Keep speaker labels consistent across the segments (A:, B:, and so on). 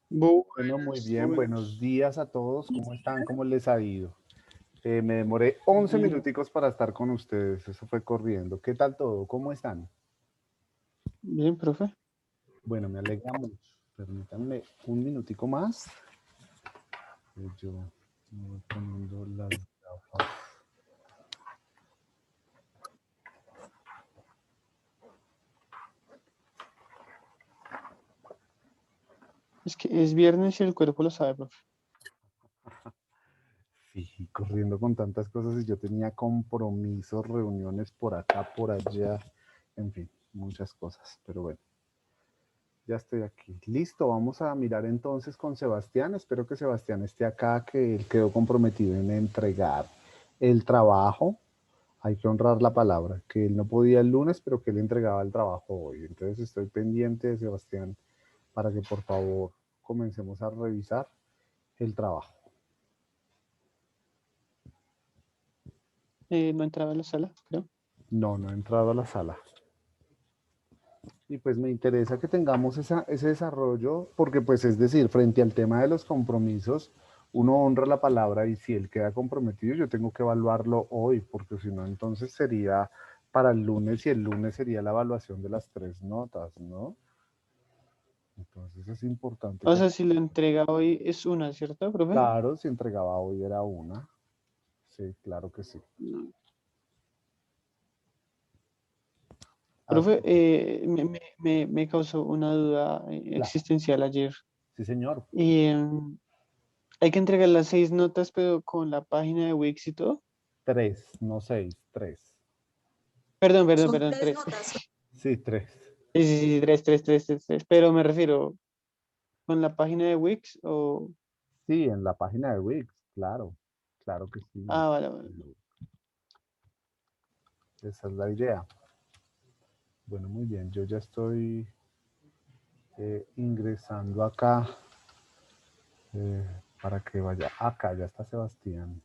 A: Bueno, muy
B: Buenas,
A: bien. Buenos
B: buenas.
A: días a todos. ¿Cómo están? ¿Cómo les ha ido? Me demoré 11
B: Bien,
A: minuticos para estar con ustedes. Eso fue corriendo. ¿Qué tal todo? ¿Cómo están?
B: bien, profe.
A: Bueno, me alegra mucho. Permítanme un minutico más. Yo me voy poniendo las gafas.
B: Es que es viernes y el cuerpo lo sabe, profe.
A: Sí, corriendo con tantas cosas y yo tenía compromisos, reuniones por acá, por allá, en fin, muchas cosas. Pero bueno. Ya estoy aquí. Listo, vamos a mirar entonces con Sebastián. Espero que Sebastián esté acá, que él quedó comprometido en entregar el trabajo. Hay que honrar la palabra, que él no podía el lunes, pero que él entregaba el trabajo hoy. Entonces estoy pendiente de Sebastián para que por favor comencemos a revisar el trabajo.
B: No entraba a la sala, creo.
A: No, no ha entrado a la sala. Y pues me interesa que tengamos ese desarrollo, porque pues es decir, frente al tema de los compromisos, uno honra la palabra y si él queda comprometido, yo tengo que evaluarlo hoy, porque si no, entonces sería para el lunes y el lunes sería la evaluación de las 3 notas, ¿no? Entonces es importante
B: O
A: que,
B: sea, si la entrega hoy es una, ¿cierto, profe?
A: claro, si entregaba hoy era una. Sí, claro que sí.
B: No. Profe,
A: Así,
B: me causó una duda
A: claro.
B: existencial ayer.
A: Sí, señor.
B: Y hay que entregar las 6 notas, pero con la página de Wix y todo.
A: 3, no 6, 3.
B: Perdón, tres.
A: Sí, 3.
B: Sí, tres. Pero me refiero, ¿con la página de Wix o...?
A: Sí, en la página de Wix, claro, claro que sí.
B: Ah, vale.
A: Esa es la idea. Bueno, muy bien, yo ya estoy ingresando acá eh, para que vaya. Acá ya está Sebastián.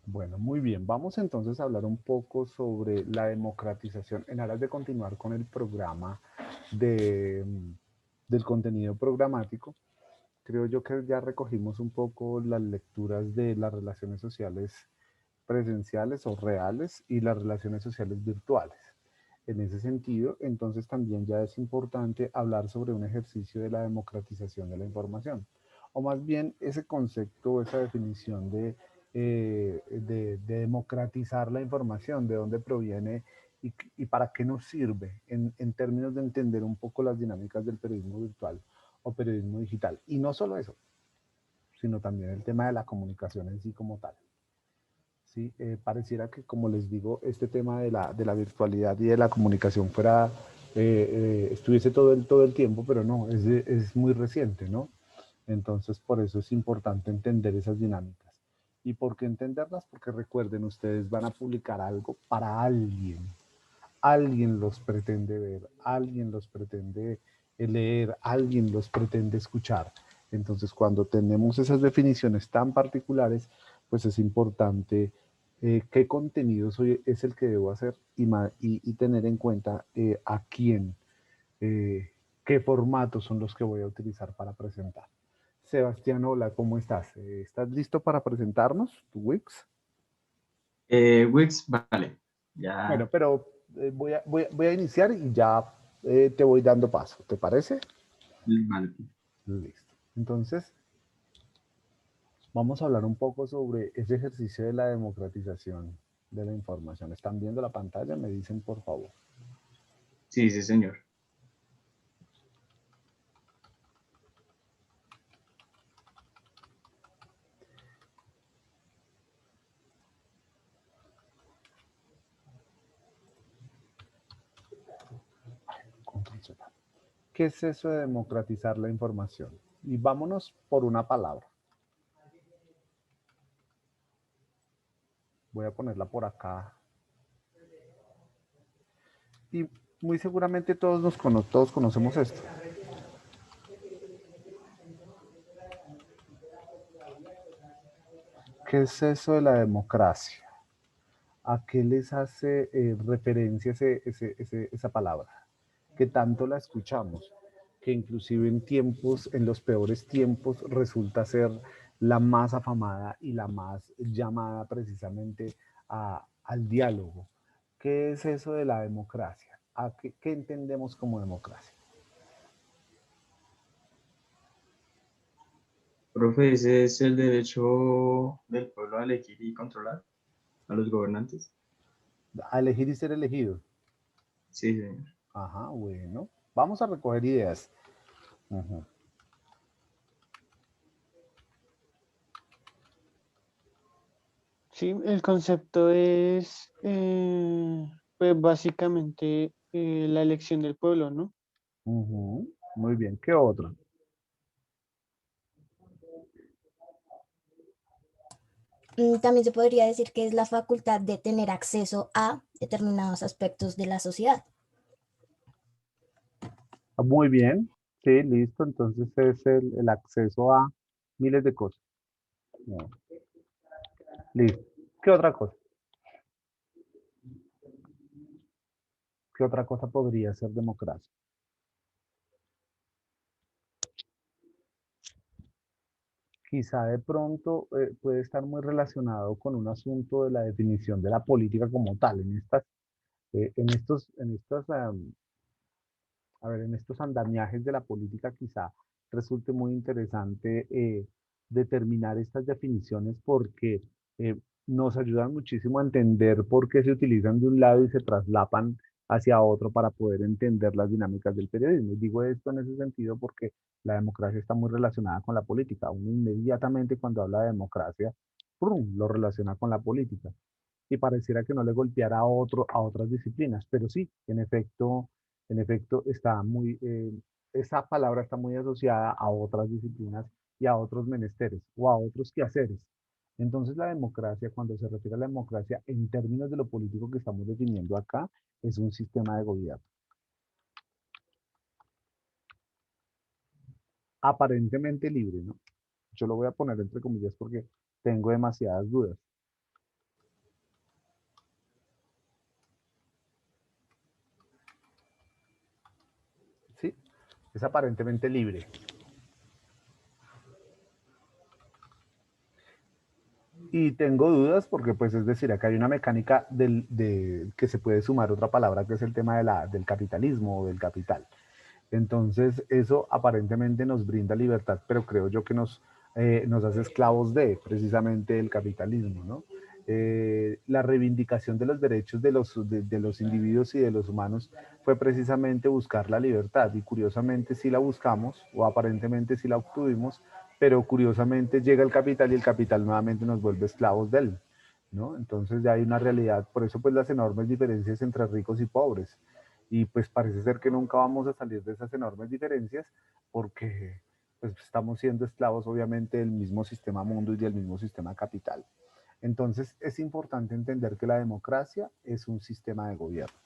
A: Bueno, muy bien. Vamos entonces a hablar un poco sobre la democratización en aras de continuar con el programa de, del contenido programático. Creo yo que ya recogimos un poco las lecturas de las relaciones sociales presenciales o reales y las relaciones sociales virtuales. En ese sentido, entonces también ya es importante hablar sobre un ejercicio de la democratización de la información, o más bien ese concepto, esa definición de democratizar la información, de dónde proviene y para qué nos sirve en términos de entender un poco las dinámicas del periodismo virtual o periodismo digital. Y no solo eso, sino también el tema de la comunicación en sí como tal. Sí, pareciera que, como les digo, este tema de la virtualidad y de la comunicación estuviese todo el tiempo, pero no, es muy reciente, ¿no? Entonces, por eso es importante entender esas dinámicas. ¿Y por qué entenderlas? Porque recuerden, ustedes van a publicar algo para alguien. Alguien los pretende ver, alguien los pretende leer, alguien los pretende escuchar. Entonces, cuando tenemos esas definiciones tan particulares, pues es importante qué contenido es el que debo hacer y tener en cuenta a quién, eh, qué formatos son los que voy a utilizar para presentar. Sebastián, hola, ¿cómo estás? ¿Estás listo para presentarnos tu Wix?
C: Wix, vale, ya,
A: Bueno, pero voy a iniciar y ya te voy dando paso, ¿te parece?
C: vale.
A: Listo. Entonces, vamos a hablar un poco sobre ese ejercicio de la democratización de la información. ¿Están viendo la pantalla? Me dicen, por favor.
C: Sí, sí, señor.
A: ¿Qué es eso de democratizar la información? Y vámonos por una palabra. Voy a ponerla por acá. Y muy seguramente todos conocemos esto. ¿Qué es eso de la democracia? ¿A qué les hace referencia esa palabra? Que tanto la escuchamos, que inclusive en tiempos, en los peores tiempos, resulta ser la más afamada y la más llamada precisamente al diálogo. ¿Qué es eso de la democracia? ¿Qué entendemos como democracia?
C: Profe, ese es el derecho del pueblo a elegir y controlar a los gobernantes.
A: A elegir y ser elegido.
C: Sí, señor.
A: Ajá, bueno. Vamos a recoger ideas. Ujú.
B: Sí, el concepto es, pues básicamente la elección del pueblo, ¿no?
A: Ujú. Muy bien. ¿Qué otra?
D: También se podría decir que es la facultad de tener acceso a determinados aspectos de la sociedad.
A: Muy bien. Sí, listo. Entonces es el acceso a miles de cosas. No. Listo. ¿Qué otra cosa? ¿Qué otra cosa podría ser democracia? Quizá de pronto puede estar muy relacionado con un asunto de la definición de la política como tal. En estos andamiajes de la política quizá resulte muy interesante determinar estas definiciones porque eh, nos ayudan muchísimo a entender por qué se utilizan de un lado y se traslapan hacia otro para poder entender las dinámicas del periodismo. Y digo esto en ese sentido porque la democracia está muy relacionada con la política. Uno inmediatamente cuando habla de democracia, ¡prum!, lo relaciona con la política y pareciera que no le golpeara a otras disciplinas, pero sí, en efecto esa palabra está muy asociada a otras disciplinas y a otros menesteres o a otros quehaceres. Entonces la democracia, cuando se refiere a la democracia, en términos de lo político que estamos definiendo acá, es un sistema de gobierno. Aparentemente libre, ¿no? Yo lo voy a poner entre comillas porque tengo demasiadas dudas. ¿Sí? Es aparentemente libre. Y tengo dudas porque, pues, es decir, acá hay una mecánica que se puede sumar otra palabra que es el tema del capitalismo o del capital. Entonces, eso aparentemente nos brinda libertad, pero creo yo que nos hace esclavos de precisamente el capitalismo, ¿no? La reivindicación de los derechos de los individuos y de los humanos fue precisamente buscar la libertad y curiosamente sí la buscamos o aparentemente sí la obtuvimos, pero curiosamente llega el capital y el capital nuevamente nos vuelve esclavos de él, ¿no? Entonces ya hay una realidad, por eso pues las enormes diferencias entre ricos y pobres. Y pues parece ser que nunca vamos a salir de esas enormes diferencias porque pues estamos siendo esclavos obviamente del mismo sistema mundo y del mismo sistema capital. Entonces es importante entender que la democracia es un sistema de gobierno.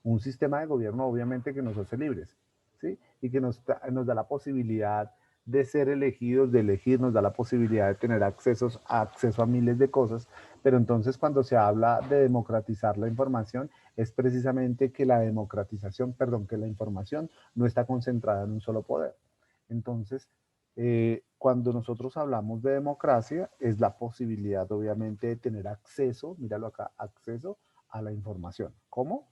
A: Un sistema de gobierno obviamente que nos hace libres, ¿sí? Y que nos da la posibilidad de ser elegidos, de elegir, nos da la posibilidad de tener acceso a miles de cosas, pero entonces cuando se habla de democratizar la información, es precisamente que la democratización, perdón, que la información no está concentrada en un solo poder. Entonces, cuando nosotros hablamos de democracia, es la posibilidad obviamente de tener acceso, míralo acá, acceso a la información. ¿Cómo?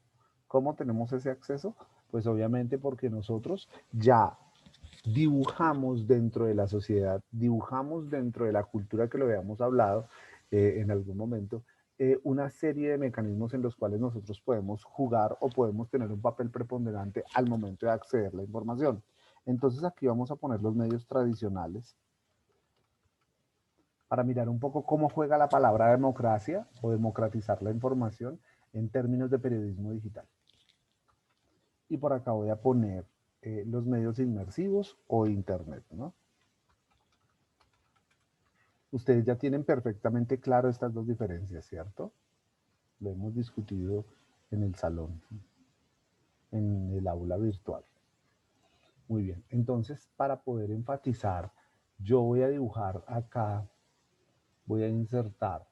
A: ¿Cómo tenemos ese acceso? Pues obviamente porque nosotros ya dibujamos dentro de la sociedad, dibujamos dentro de la cultura que lo habíamos hablado en algún momento, una serie de mecanismos en los cuales nosotros podemos jugar o podemos tener un papel preponderante al momento de acceder a la información. Entonces aquí vamos a poner los medios tradicionales para mirar un poco cómo juega la palabra democracia o democratizar la información en términos de periodismo digital. Y por acá voy a poner los medios inmersivos o internet, ¿no? Ustedes ya tienen perfectamente claro estas dos diferencias, ¿cierto? Lo hemos discutido en el salón, en el aula virtual. Muy bien, entonces para poder enfatizar, yo voy a dibujar acá Voy a insertar.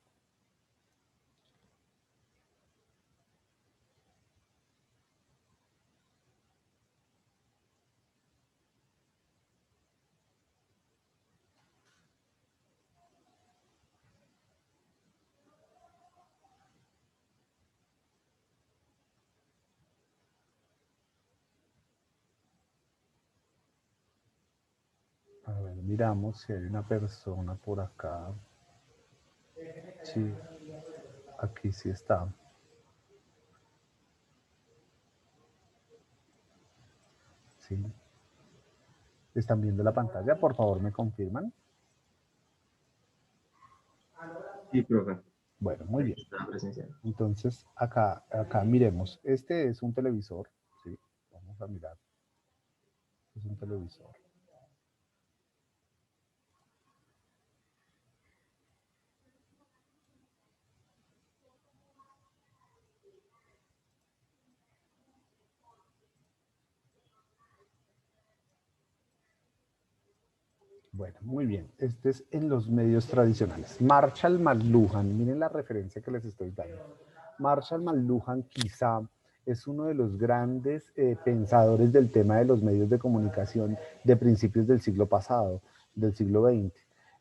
A: A ver, miramos si hay una persona por acá. Sí, aquí sí está. Sí. ¿Están viendo la pantalla? Por favor, ¿me confirman?
C: Sí, profe.
A: Bueno, muy bien.
C: Aquí está presencial.
A: Entonces, acá miremos. Este es un televisor. ¿Sí? Vamos a mirar. Es un televisor. Bueno, muy bien. Este es en los medios tradicionales. Marshall McLuhan, miren la referencia que les estoy dando. Marshall McLuhan quizá es uno de los grandes pensadores del tema de los medios de comunicación de principios del siglo pasado, del siglo XX.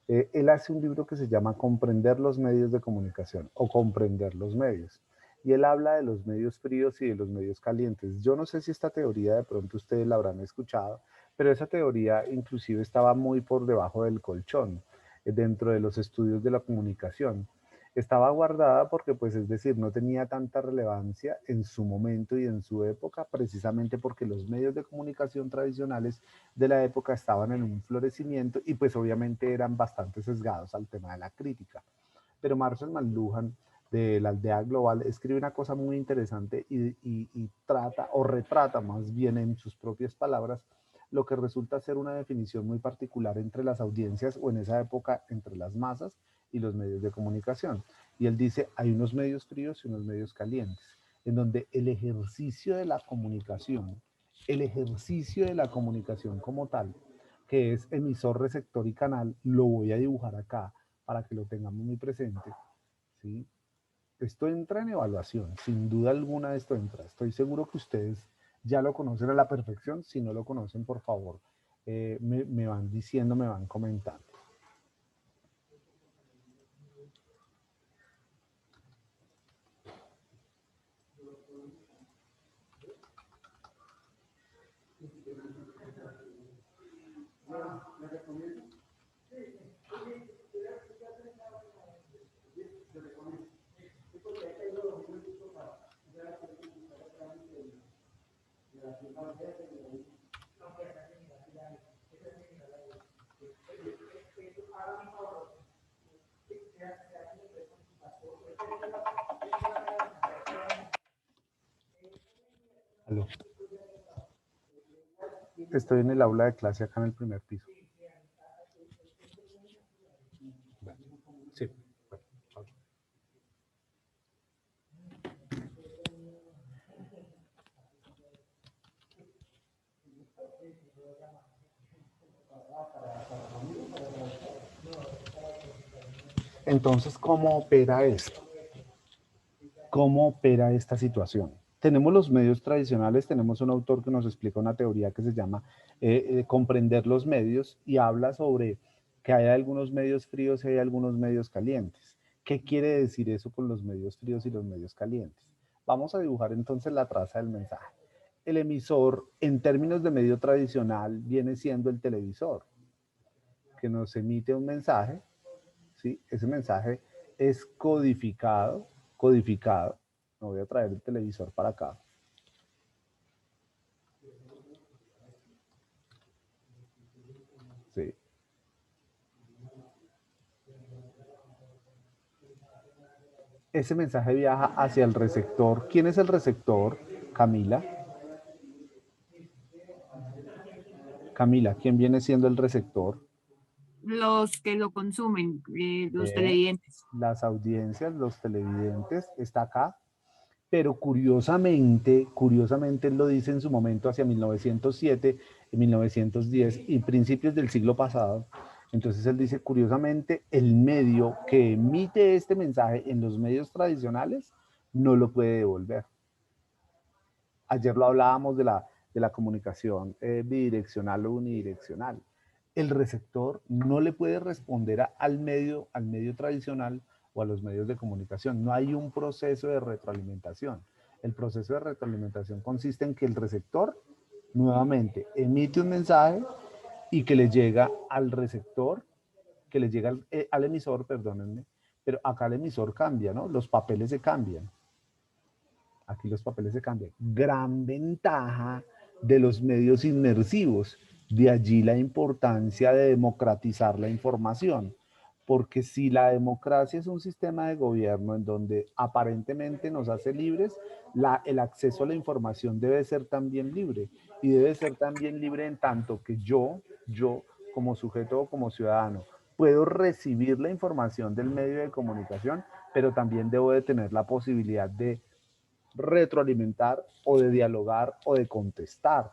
A: Él hace un libro que se llama Comprender los medios de comunicación o Comprender los medios. Y él habla de los medios fríos y de los medios calientes. Yo no sé si esta teoría de pronto ustedes la habrán escuchado, pero esa teoría inclusive estaba muy por debajo del colchón, dentro de los estudios de la comunicación. Estaba guardada porque, pues, es decir, no tenía tanta relevancia en su momento y en su época, precisamente porque los medios de comunicación tradicionales de la época estaban en un florecimiento y pues obviamente eran bastante sesgados al tema de la crítica. Pero Marshall McLuhan, de la Aldea Global, escribe una cosa muy interesante y trata o retrata más bien en sus propias palabras lo que resulta ser una definición muy particular entre las audiencias o en esa época entre las masas y los medios de comunicación. Y él dice, hay unos medios fríos y unos medios calientes, en donde el ejercicio de la comunicación como tal, que es emisor, receptor y canal, lo voy a dibujar acá para que lo tengamos muy presente, ¿sí? Esto entra en evaluación, sin duda alguna esto entra. Estoy seguro que ustedes ya lo conocen a la perfección. Si no lo conocen, por favor, me van diciendo, me van comentando. Aló. Estoy en el aula de clase acá en el primer piso. Sí. Entonces, ¿cómo opera esto? ¿Cómo opera esta situación? Tenemos los medios tradicionales, tenemos un autor que nos explica una teoría que se llama Comprender los medios y habla sobre que hay algunos medios fríos y hay algunos medios calientes. ¿Qué quiere decir eso con los medios fríos y los medios calientes? Vamos a dibujar entonces la traza del mensaje. El emisor, en términos de medio tradicional, viene siendo el televisor, que nos emite un mensaje, ¿sí? Ese mensaje es codificado. Me voy a traer el televisor para acá. Sí. Ese mensaje viaja hacia el receptor. ¿Quién es el receptor? Camila. Camila, ¿quién viene siendo el receptor?
E: Los que lo consumen, los
A: Eh,
E: televidentes.
A: Las audiencias, los televidentes, está acá. Pero curiosamente él lo dice en su momento hacia 1907, 1910 y principios del siglo pasado, Entonces él dice, curiosamente, el medio que emite este mensaje en los medios tradicionales no lo puede devolver. Ayer lo hablábamos de la comunicación bidireccional o unidireccional. El receptor no le puede responder al medio tradicional o a los medios de comunicación. No hay un proceso de retroalimentación. El proceso de retroalimentación consiste en que el receptor nuevamente emite un mensaje y que le llega al receptor, que le llega al emisor, perdónenme, pero acá el emisor cambia, ¿no? Los papeles se cambian. Aquí los papeles se cambian. Gran ventaja de los medios inmersivos. De allí la importancia de democratizar la información. Porque si la democracia es un sistema de gobierno en donde aparentemente nos hace libres, el acceso a la información debe ser también libre. Y debe ser también libre en tanto que yo como sujeto o como ciudadano, puedo recibir la información del medio de comunicación, pero también debo de tener la posibilidad de retroalimentar o de dialogar o de contestar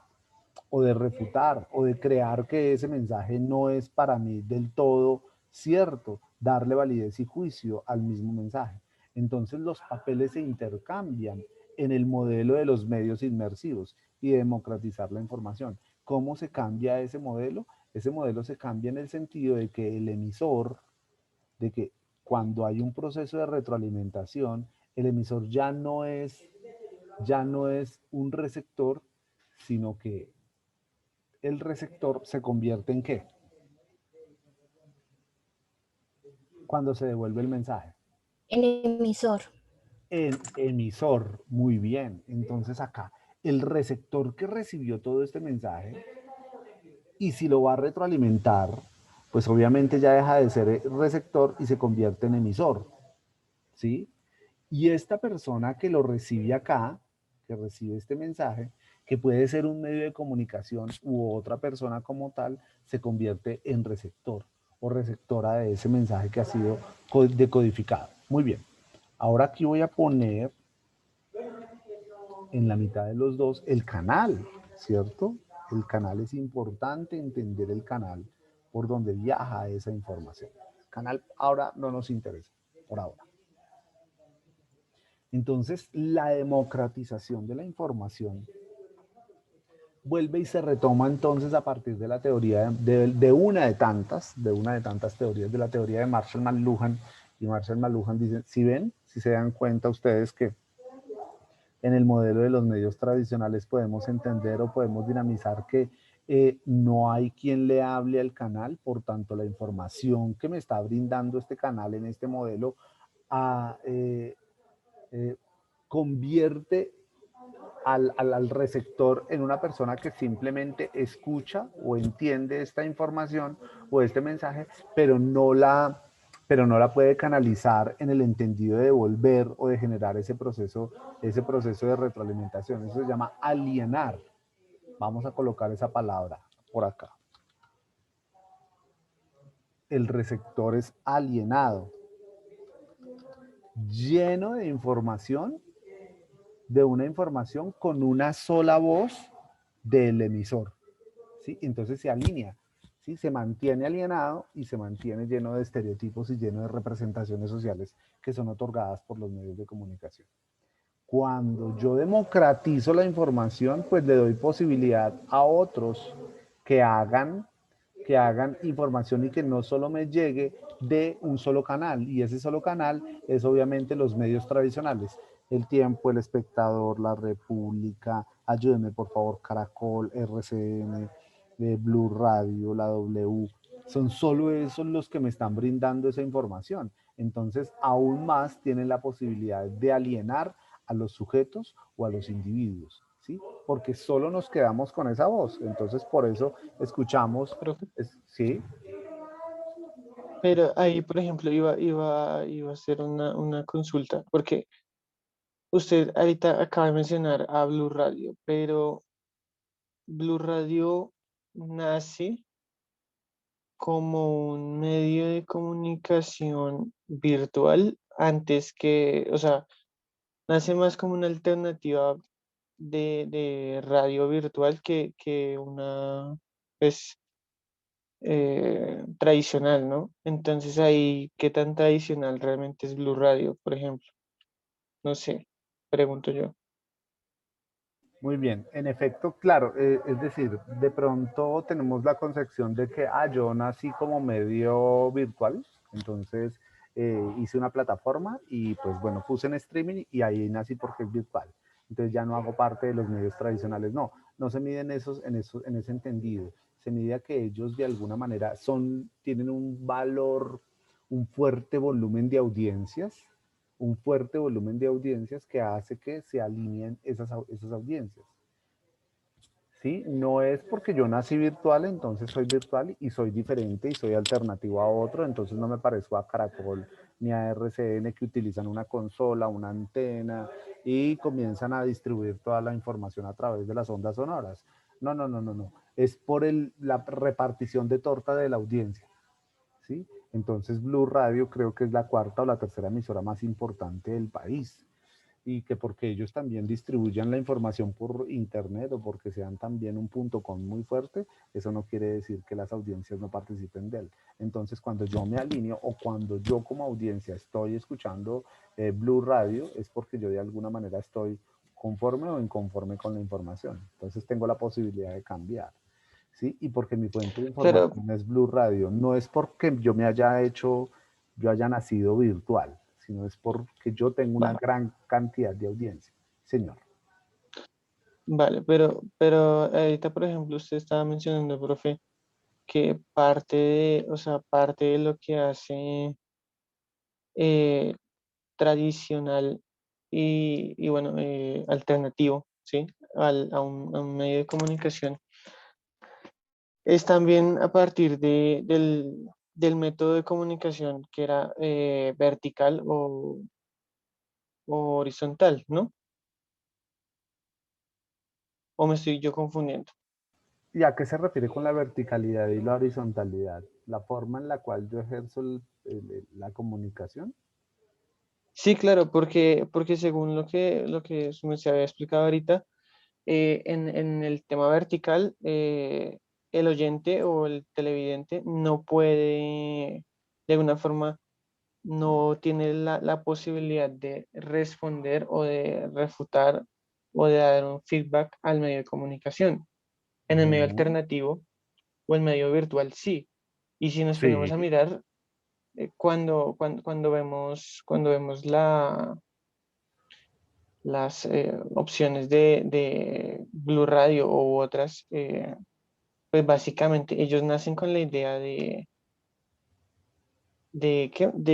A: o de refutar o de crear que ese mensaje no es para mí del todo cierto, darle validez y juicio al mismo mensaje. Entonces los papeles se intercambian en el modelo de los medios inmersivos y democratizar la información. ¿Cómo se cambia ese modelo? Ese modelo se cambia en el sentido de que el emisor, de que cuando hay un proceso de retroalimentación, el emisor ya no es un receptor, sino que el receptor se convierte en ¿qué? Cuando se devuelve el mensaje.
D: En emisor.
A: En emisor, muy bien. Entonces acá, el receptor que recibió todo este mensaje, y si lo va a retroalimentar, pues obviamente ya deja de ser receptor y se convierte en emisor, ¿sí? Y esta persona que lo recibe acá, que recibe este mensaje, que puede ser un medio de comunicación u otra persona como tal, se convierte en receptor o receptora de ese mensaje que ha sido decodificado. Muy bien. Ahora aquí voy a poner en la mitad de los dos el canal, ¿cierto? El canal es importante, entender el canal por donde viaja esa información. El canal ahora no nos interesa, por ahora. Entonces, la democratización de la información vuelve y se retoma entonces a partir de la teoría de una de tantas teorías, de la teoría de Marshall McLuhan. Y Marshall McLuhan dice, si se dan cuenta ustedes que en el modelo de los medios tradicionales podemos entender o podemos dinamizar que no hay quien le hable al canal, por tanto la información que me está brindando este canal en este modelo convierte al receptor en una persona que simplemente escucha o entiende esta información o este mensaje, pero no la puede canalizar en el entendido de devolver o de generar ese proceso de retroalimentación. Eso se llama alienar. Vamos a colocar esa palabra por acá. El receptor es alienado, lleno de información, de una información con una sola voz del emisor, ¿sí? Entonces se alinea, ¿sí? Se mantiene alienado y se mantiene lleno de estereotipos y lleno de representaciones sociales que son otorgadas por los medios de comunicación. Cuando yo democratizo la información, pues le doy posibilidad a otros que hagan información y que no solo me llegue de un solo canal, y ese solo canal es obviamente los medios tradicionales, El Tiempo, El Espectador, La República, ayúdenme por favor, Caracol, RCN, Blue Radio, la W, son solo esos los que me están brindando esa información. Entonces, aún más tienen la posibilidad de alienar a los sujetos o a los individuos, ¿sí? Porque solo nos quedamos con esa voz. Entonces, por eso escuchamos,
B: Profe,
A: ¿sí?
B: pero ahí, por ejemplo, iba a hacer una consulta, porque usted ahorita acaba de mencionar a Blue Radio, pero Blue Radio nace como un medio de comunicación virtual antes que, o sea, nace más como una alternativa de radio virtual que una, pues, tradicional, ¿no? Entonces ahí, ¿qué tan tradicional realmente es Blue Radio, por ejemplo? No sé, pregunto yo.
A: Muy bien, en efecto, claro, es decir, de pronto tenemos la concepción de que, yo nací como medio virtual, entonces hice una plataforma y pues bueno, puse en streaming y ahí nací porque es virtual. Entonces ya no hago parte de los medios tradicionales, no, no se miden en ese entendido, se mide a que ellos de alguna manera tienen un valor, un fuerte volumen de audiencias, que hace que se alineen esas audiencias. ¿Sí? No es porque yo nací virtual, entonces soy virtual y soy diferente y soy alternativo a otro, entonces no me parezco a Caracol ni a RCN que utilizan una consola, una antena y comienzan a distribuir toda la información a través de las ondas sonoras. No, no, no, no, no. Es por la repartición de torta de la audiencia. ¿Sí? Entonces Blue Radio creo que es la cuarta o la tercera emisora más importante del país y que porque ellos también distribuyan la información por internet o porque sean también un punto con muy fuerte, eso no quiere decir que las audiencias no participen de él. Entonces cuando yo me alineo o cuando yo como audiencia estoy escuchando Blue Radio es porque yo de alguna manera estoy conforme o inconforme con la información. Entonces tengo la posibilidad de cambiar. ¿Sí? Y porque mi fuente de
B: Claro,
A: información es Blue Radio, no es porque yo haya nacido virtual, sino es porque yo tengo una
B: va,
A: gran cantidad de audiencia. Señor.
B: vale, pero ahorita, por ejemplo, usted estaba mencionando, profe, que o sea, parte de lo que hace eh, tradicional y bueno, alternativo, ¿sí? A un medio de comunicación, es también a partir del método de comunicación que era vertical o horizontal, ¿no? ¿O me estoy yo confundiendo?
A: ¿Y a qué se refiere con la verticalidad y la horizontalidad? ¿La forma en la cual yo ejerzo la comunicación?
B: Sí, claro, porque según lo que se había explicado ahorita, en el tema vertical, el oyente o el televidente no puede, de alguna forma, no tiene la posibilidad de responder o de refutar o de dar un feedback al medio de comunicación. En el medio
A: No.
B: alternativo o el medio virtual, sí. Y si nos ponemos
A: Sí,
B: a mirar, cuando vemos las opciones de Blue Radio u otras, pues básicamente ellos nacen con la idea de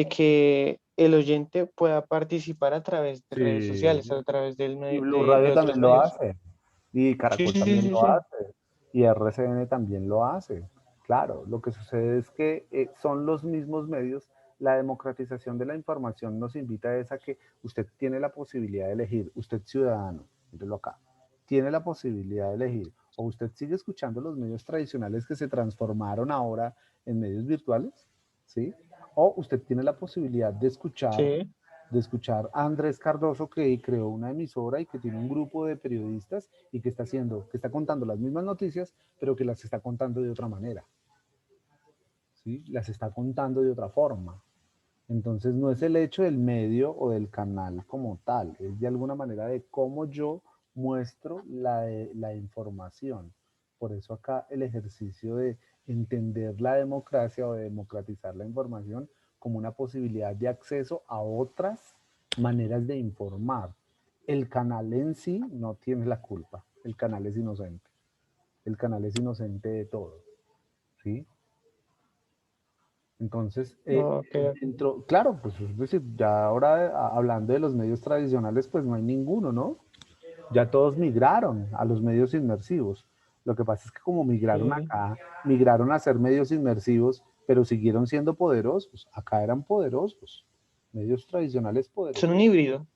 B: que el oyente pueda participar a través de redes sociales,
A: sí.
B: a través
A: Y Blue
B: de
A: Radio
B: otros
A: también lo
B: medios.
A: hace. Y
B: Sí,
A: Caracol
B: sí, sí,
A: también
B: sí,
A: lo
B: sí.
A: hace. Y RCN también lo hace. Claro, lo que sucede es que son los mismos medios. La democratización de la información nos invita a que usted tiene la posibilidad de elegir, usted ciudadano, mírelo acá, tiene la posibilidad de elegir, o usted sigue escuchando los medios tradicionales que se transformaron ahora en medios virtuales, ¿sí? O usted tiene la posibilidad
B: Sí,
A: de escuchar a Andrés Cardoso, que creó una emisora y que tiene un grupo de periodistas y que está contando las mismas noticias, pero que las está contando de otra manera, ¿sí? Las está contando de otra forma. Entonces no es el hecho del medio o del canal como tal, es de alguna manera de cómo yo muestro la información. Por eso acá el ejercicio de entender la democracia o de democratizar la información como una posibilidad de acceso a otras maneras de informar. El canal en sí no tiene la culpa, el canal es inocente, el canal es inocente de todo, ¿sí? Entonces,
B: ok,
A: claro, pues es decir, ya ahora hablando de los medios tradicionales, pues no hay ninguno, ¿no? Ya todos migraron a los medios inmersivos. Lo que pasa es que como migraron
B: ok.
A: acá, migraron a ser medios inmersivos, pero siguieron siendo poderosos. Acá eran poderosos, medios tradicionales
B: Son
A: poderosos,
B: un híbrido.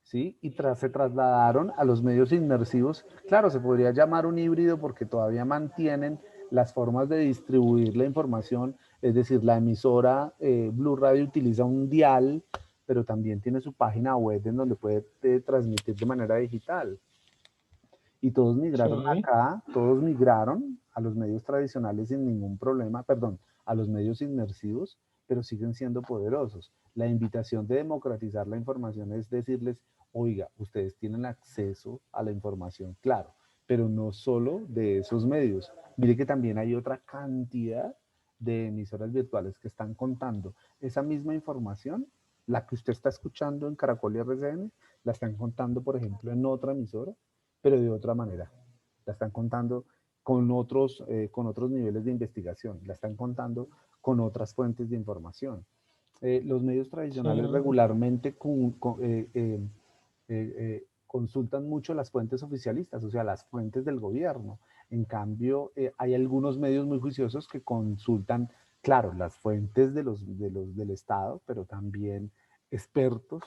A: ¿sí? Y se trasladaron a los medios inmersivos. Claro, se podría llamar un híbrido porque todavía mantienen las formas de distribuir la información, es decir, la emisora Blue Radio utiliza un dial, pero también tiene su página web en donde puede transmitir de manera digital. Y todos migraron
B: Sí,
A: acá, todos migraron a los medios tradicionales sin ningún problema, perdón, a los medios inmersivos, pero siguen siendo poderosos. La invitación de democratizar la información es decirles, oiga, ustedes tienen acceso a la información, claro, pero no solo de esos medios. Mire que también hay otra cantidad de emisoras virtuales que están contando esa misma información, la que usted está escuchando en Caracol y RCN, la están contando, por ejemplo, en otra emisora, pero de otra manera. La están contando con otros niveles de investigación, la están contando con otras fuentes de información. Los medios tradicionales
B: Sí.
A: regularmente consultan mucho las fuentes oficialistas, o sea, las fuentes del gobierno. En cambio, hay algunos medios muy juiciosos que consultan, claro, las fuentes del Estado, pero también expertos,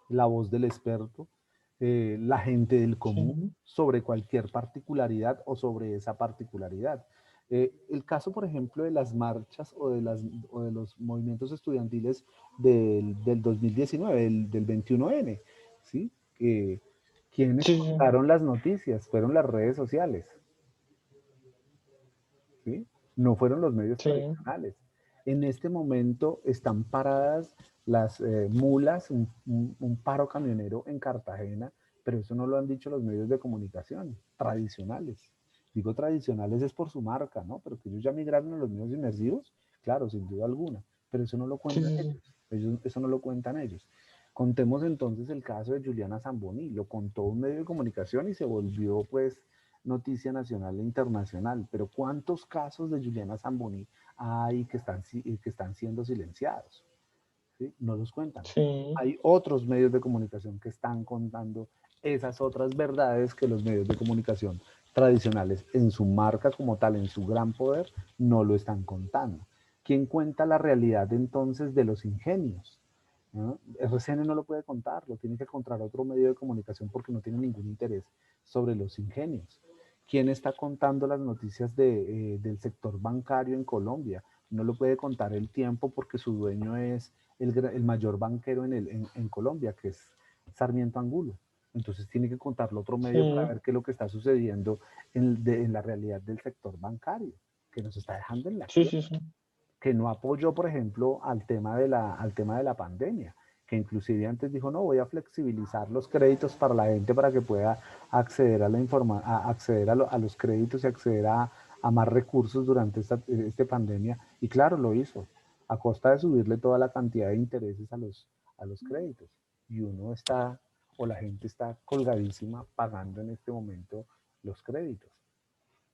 A: la voz del experto, la gente del común,
B: Sí.
A: sobre cualquier particularidad o sobre esa particularidad. El caso, por ejemplo, de las marchas o de los movimientos estudiantiles del 2019, del 21N, ¿sí? Quienes
B: Sí, sí,
A: contaron las noticias fueron las redes sociales, ¿sí? No fueron los medios
B: sí.
A: tradicionales. En este momento están paradas las mulas, un paro camionero en Cartagena, pero eso no lo han dicho los medios de comunicación tradicionales. Digo tradicionales es por su marca, ¿no? Pero que ellos ya migraron a los medios inmersivos, claro, sin duda alguna, pero eso no lo
B: Sí,
A: cuentan
B: sí, sí.
A: ellos, eso no lo cuentan ellos. Contemos entonces el caso de Juliana Zamboni, lo contó un medio de comunicación y se volvió pues noticia nacional e internacional, pero ¿cuántos casos de Juliana Zamboni hay que están siendo silenciados? ¿Sí? No los cuentan.
B: Sí.
A: Hay otros medios de comunicación que están contando esas otras verdades que los medios de comunicación tradicionales en su marca como tal, en su gran poder, no lo están contando. ¿Quién cuenta la realidad entonces de los ingenios? ¿No? RCN no lo puede contar, lo tiene que contar otro medio de comunicación porque no tiene ningún interés sobre los ingenios. ¿Quién está contando las noticias del sector bancario en Colombia? No lo puede contar El Tiempo porque su dueño es el mayor banquero en Colombia, que es Sarmiento Angulo. Entonces tiene que contarlo otro medio para
B: Sí.
A: ver qué es lo que está sucediendo en la realidad del sector bancario, que nos está dejando en la
B: Sí,
A: quiebra,
B: sí, sí.
A: que no apoyó, por ejemplo, al tema de la pandemia, que inclusive antes dijo, no, voy a flexibilizar los créditos para la gente para que pueda acceder a los créditos y acceder a más recursos durante esta pandemia. Y claro, lo hizo, a costa de subirle toda la cantidad de intereses a los créditos. Y uno está, o la gente está colgadísima pagando en este momento los créditos.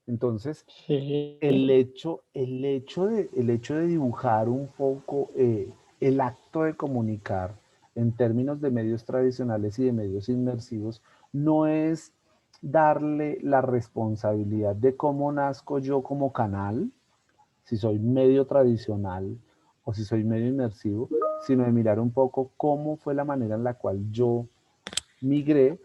A: Entonces,
B: Sí.
A: el hecho de dibujar un poco el acto de comunicar en términos de medios tradicionales y de medios inmersivos no es darle la responsabilidad de cómo nazco yo como canal, si soy medio tradicional o si soy medio inmersivo, sino de mirar un poco cómo fue la manera en la cual yo migré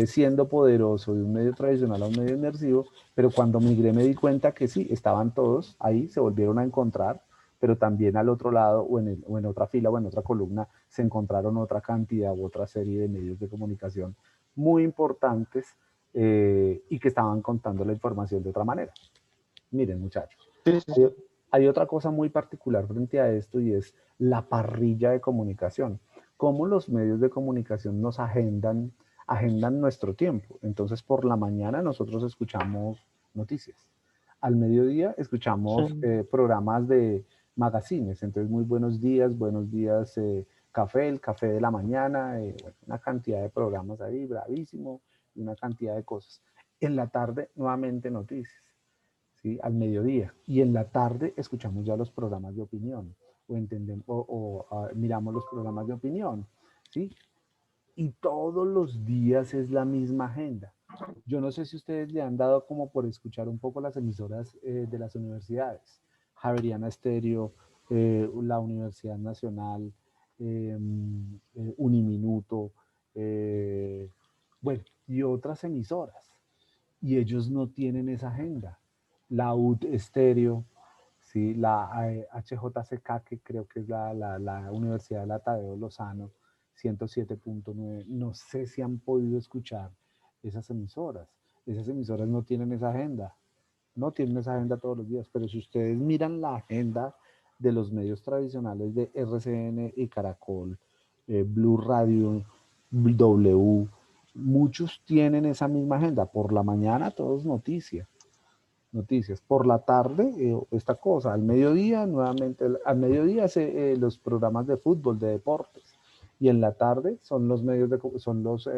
A: siendo poderoso de un medio tradicional a un medio inmersivo, pero cuando migré me di cuenta que sí, estaban todos ahí, se volvieron a encontrar, pero también al otro lado o en otra fila o en otra columna se encontraron otra cantidad u otra serie de medios de comunicación muy importantes y que estaban contando la información de otra manera. Miren, muchachos,
B: Sí, sí,
A: hay, hay otra cosa muy particular frente a esto y es la parrilla de comunicación. Cómo los medios de comunicación nos agendan nuestro tiempo. Entonces, por la mañana nosotros escuchamos noticias. Al mediodía escuchamos
B: sí.
A: programas de magazines. Entonces, muy buenos días, café, el café de la mañana, bueno, una cantidad de programas ahí, bravísimo, y una cantidad de cosas. En la tarde, nuevamente noticias. ¿Sí? Al mediodía. Y en la tarde escuchamos ya los programas de opinión miramos los programas de opinión. ¿Sí? Y todos los días es la misma agenda. Yo no sé si ustedes le han dado como por escuchar un poco las emisoras de las universidades. Javeriana Estéreo, la Universidad Nacional, Uniminuto, bueno, y otras emisoras y ellos no tienen esa agenda. La UD Estéreo, ¿sí? La HJCK, que creo que es la Universidad de la Tadeo Lozano, 107.9, no sé si han podido escuchar esas emisoras. Esas emisoras no tienen esa agenda. no tienen esa agenda todos los días, pero si ustedes miran la agenda de los medios tradicionales de RCN y Caracol, Blue Radio, W, muchos tienen esa misma agenda. Por la mañana todos noticias. Por la tarde, esta cosa, al mediodía, nuevamente, al mediodía los programas de fútbol, de deportes, y en la tarde son los son los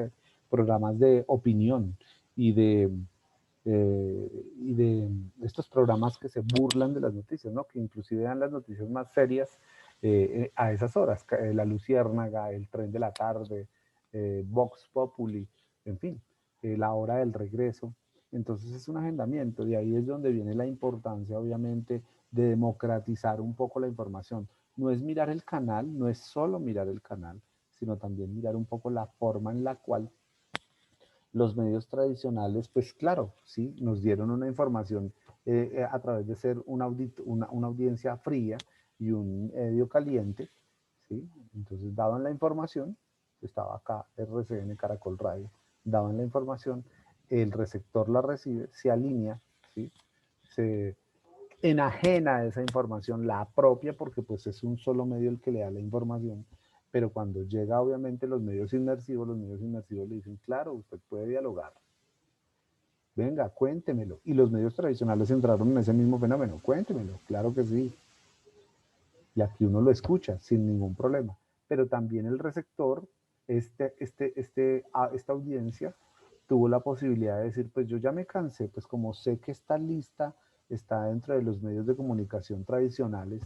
A: programas de opinión y de estos programas que se burlan de las noticias, ¿no? Que inclusive dan las noticias más serias a esas horas, La Luciérnaga, El Tren de la Tarde, Vox Populi, en fin, La Hora del Regreso. Entonces es un agendamiento, de ahí es donde viene la importancia, obviamente, de democratizar un poco la información. No es mirar el canal, no es solo mirar el canal, sino también mirar un poco la forma en la cual los medios tradicionales, pues claro, sí, nos dieron una información a través de ser una audiencia fría y un medio caliente, ¿sí? Entonces daban la información, estaba acá RCN, Caracol Radio, daban la información, el receptor la recibe, se alinea, ¿sí? Se enajena a esa información, la apropia, porque pues es un solo medio el que le da la información, pero cuando llega obviamente los medios inmersivos le dicen, claro, usted puede dialogar, venga, cuéntemelo. Y los medios tradicionales entraron en ese mismo fenómeno, cuéntemelo, claro que sí. Y aquí uno lo escucha sin ningún problema. Pero también el receptor, esta audiencia, tuvo la posibilidad de decir, pues yo ya me cansé, pues como sé que esta lista está dentro de los medios de comunicación tradicionales,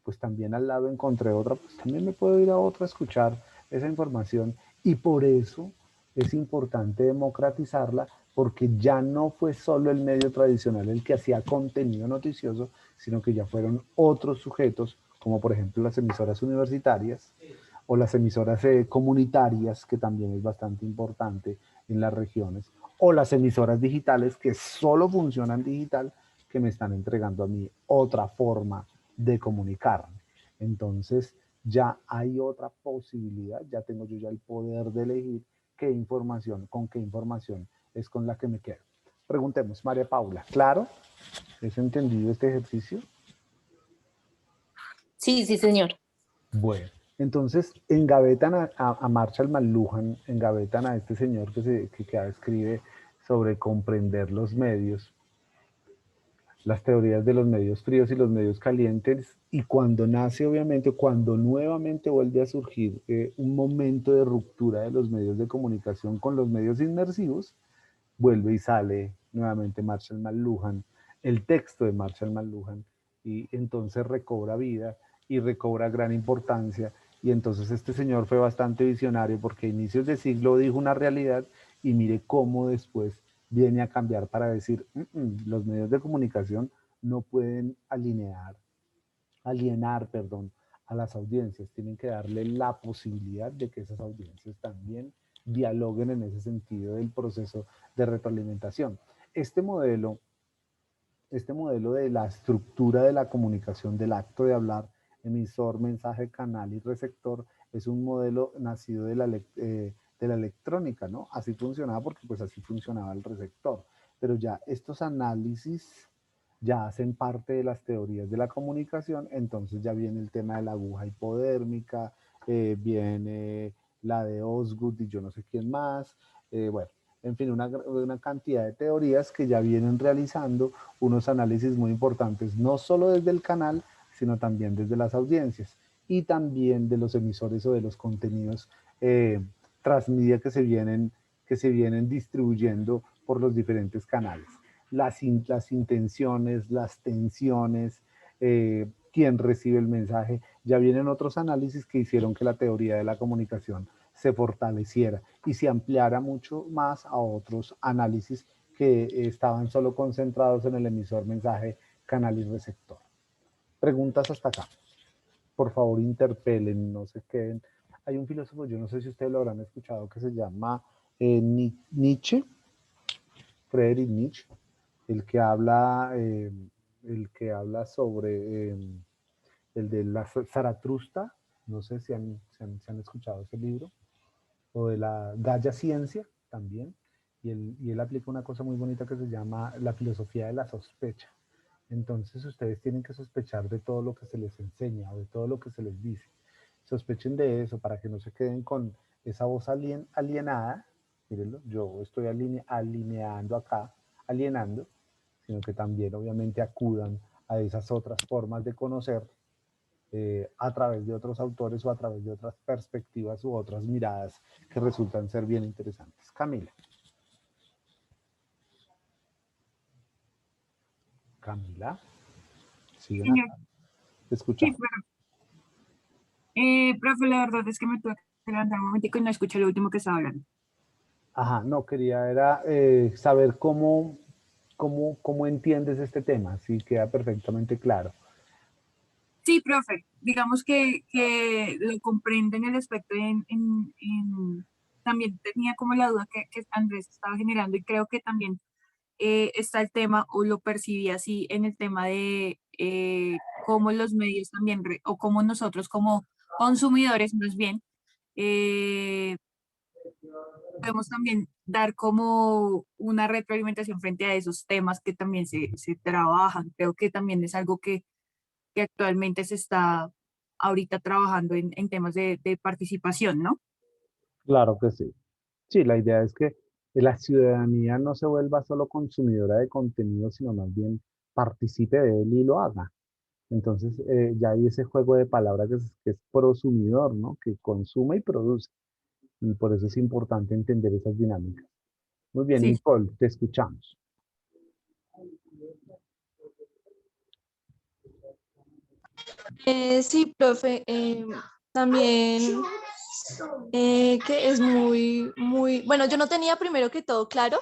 A: pues también al lado encontré otra, pues también me puedo ir a otra a escuchar esa información. Y por eso es importante democratizarla, porque ya no fue solo el medio tradicional el que hacía contenido noticioso, sino que ya fueron otros sujetos, como por ejemplo las emisoras universitarias o las emisoras comunitarias, que también es bastante importante en las regiones, o las emisoras digitales que solo funcionan digital, que me están entregando a mí otra forma de comunicarme. Entonces ya hay otra posibilidad, ya tengo yo ya el poder de elegir qué información, con qué información es con la que me quedo. Preguntemos, María Paula, ¿claro? ¿Es entendido este ejercicio?
F: Sí, sí, señor.
A: Bueno, entonces engavetan a Marshall McLuhan, engavetan a este señor que escribe sobre comprender los medios, las teorías de los medios fríos y los medios calientes, y cuando nace, obviamente, cuando nuevamente vuelve a surgir un momento de ruptura de los medios de comunicación con los medios inmersivos, vuelve y sale nuevamente Marshall McLuhan, el texto de Marshall McLuhan, y entonces recobra vida y recobra gran importancia. Y entonces este señor fue bastante visionario, porque a inicios de siglo dijo una realidad y mire cómo después viene a cambiar para decir, los medios de comunicación no pueden alienar, perdón, a las audiencias, tienen que darle la posibilidad de que esas audiencias también dialoguen en ese sentido del proceso de retroalimentación. Este modelo de la estructura de la comunicación, del acto de hablar, emisor, mensaje, canal y receptor, es un modelo nacido de la electrónica, ¿no? Así funcionaba porque pues así funcionaba el receptor. Pero ya estos análisis ya hacen parte de las teorías de la comunicación, entonces ya viene el tema de la aguja hipodérmica, viene la de Osgood y yo no sé quién más, bueno, en fin, una cantidad de teorías que ya vienen realizando unos análisis muy importantes, no solo desde el canal, sino también desde las audiencias y también de los emisores o de los contenidos transmedia que se vienen distribuyendo por los diferentes canales. Las intenciones, las tensiones, quién recibe el mensaje, ya vienen otros análisis que hicieron que la teoría de la comunicación se fortaleciera y se ampliara mucho más a otros análisis que estaban solo concentrados en el emisor, mensaje, canal y receptor. Preguntas hasta acá. Por favor, interpelen, no se queden. Hay un filósofo, yo no sé si ustedes lo habrán escuchado, que se llama Nietzsche, Friedrich Nietzsche, el que habla sobre el de la Zaratrusta, no sé si han escuchado ese libro, o de la Gaia Ciencia también, y él aplica una cosa muy bonita que se llama la filosofía de la sospecha. Entonces ustedes tienen que sospechar de todo lo que se les enseña o de todo lo que se les dice. Sospechen de eso para que no se queden con esa voz alienada. Mírenlo, yo estoy alineando acá, alienando, sino que también obviamente acudan a esas otras formas de conocer a través de otros autores o a través de otras perspectivas u otras miradas que resultan ser bien interesantes. Camila. Camila. ¿Siguen
E: Señor,
A: acá? Te
E: sí,
A: escuchamos.
E: pero, profe, la verdad es que me tuve que levantar un momentico y no escuché lo último que estaba hablando.
A: Ajá, no, quería era saber cómo entiendes este tema, si queda perfectamente claro.
E: Sí, profe, digamos que lo comprendo en el aspecto también tenía como la duda que Andrés estaba generando y creo que también está el tema, o lo percibí así, en el tema de cómo los medios también, o cómo nosotros como consumidores más bien, eh, podemos también dar como una retroalimentación frente a esos temas que también se trabajan. Creo que también es algo que actualmente se está ahorita trabajando en temas de participación, ¿no?
A: Claro que sí. Sí, la idea es que la ciudadanía no se vuelva solo consumidora de contenido, sino más bien participe de él y lo haga. Entonces, ya hay ese juego de palabras que es prosumidor, ¿no? Que consume y produce. Y por eso es importante entender esas dinámicas. Muy bien,
E: Sí.
A: Nicole, te escuchamos.
F: Sí, profe, también que es bueno, yo no tenía primero que todo claro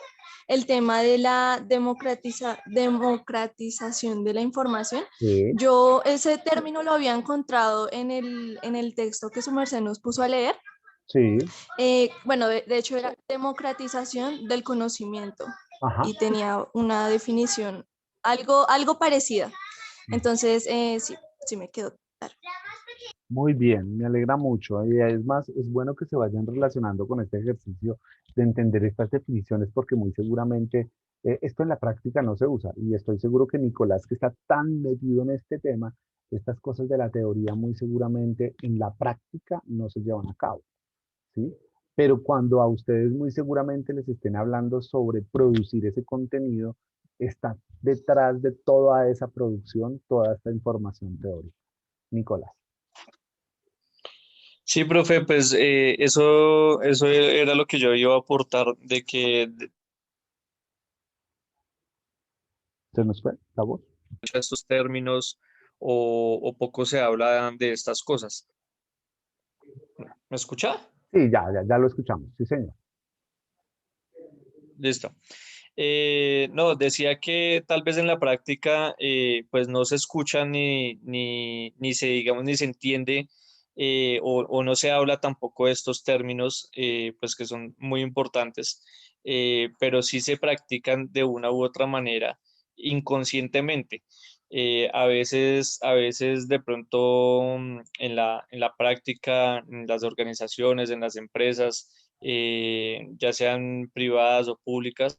F: el tema de la democratización de la información.
A: Sí,
F: Yo ese término lo había encontrado en el texto que su merced nos puso a leer.
A: sí,
F: Bueno, de hecho era democratización del conocimiento
A: ajá.
F: y tenía una definición algo parecida. Entonces, sí, sí me quedó claro.
A: Muy bien, me alegra mucho. Y es más, es bueno que se vayan relacionando con este ejercicio de entender estas definiciones porque muy seguramente esto en la práctica no se usa. Y estoy seguro que Nicolás, que está tan metido en este tema, estas cosas de la teoría muy seguramente en la práctica no se llevan a cabo, ¿sí? Pero cuando a ustedes muy seguramente les estén hablando sobre producir ese contenido, está detrás de toda esa producción, toda esta información teórica. Nicolás.
G: Sí, profe, pues eso era lo que yo iba a aportar, de que
A: ¿Se nos fue la voz?
G: de estos términos o poco se habla de estas cosas. ¿Me escucha?
A: Sí, ya lo escuchamos, sí, señor.
G: Listo. No, decía que tal vez en la práctica pues no se escucha ni se, digamos, ni se entiende o no se habla tampoco de estos términos pues que son muy importantes, pero sí se practican de una u otra manera inconscientemente. A veces de pronto en la práctica, en las organizaciones, en las empresas, ya sean privadas o públicas,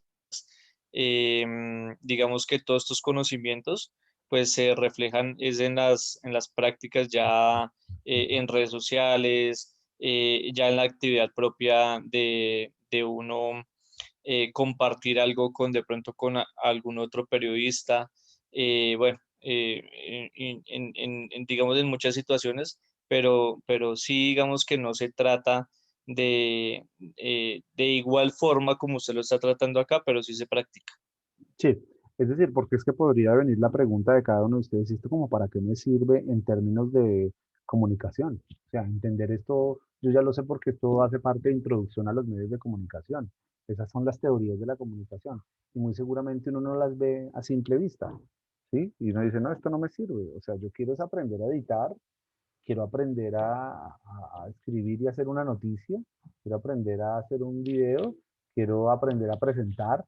G: digamos que todos estos conocimientos pues se reflejan es en las prácticas ya en redes sociales, ya en la actividad propia de uno compartir algo con de pronto con algún otro periodista, bueno, digamos en muchas situaciones, pero sí digamos que no se trata de igual forma como usted lo está tratando acá, pero sí se practica.
A: Sí, es decir, porque es que podría venir la pregunta de cada uno de ustedes, ¿esto como para qué me sirve en términos de comunicación? O sea, entender esto, yo ya lo sé porque esto hace parte de introducción a los medios de comunicación. Esas son las teorías de la comunicación y muy seguramente uno no las ve a simple vista, ¿sí? Y uno dice, no, esto no me sirve. O sea, yo quiero es aprender a editar, quiero aprender a escribir y hacer una noticia, quiero aprender a hacer un video, quiero aprender a presentar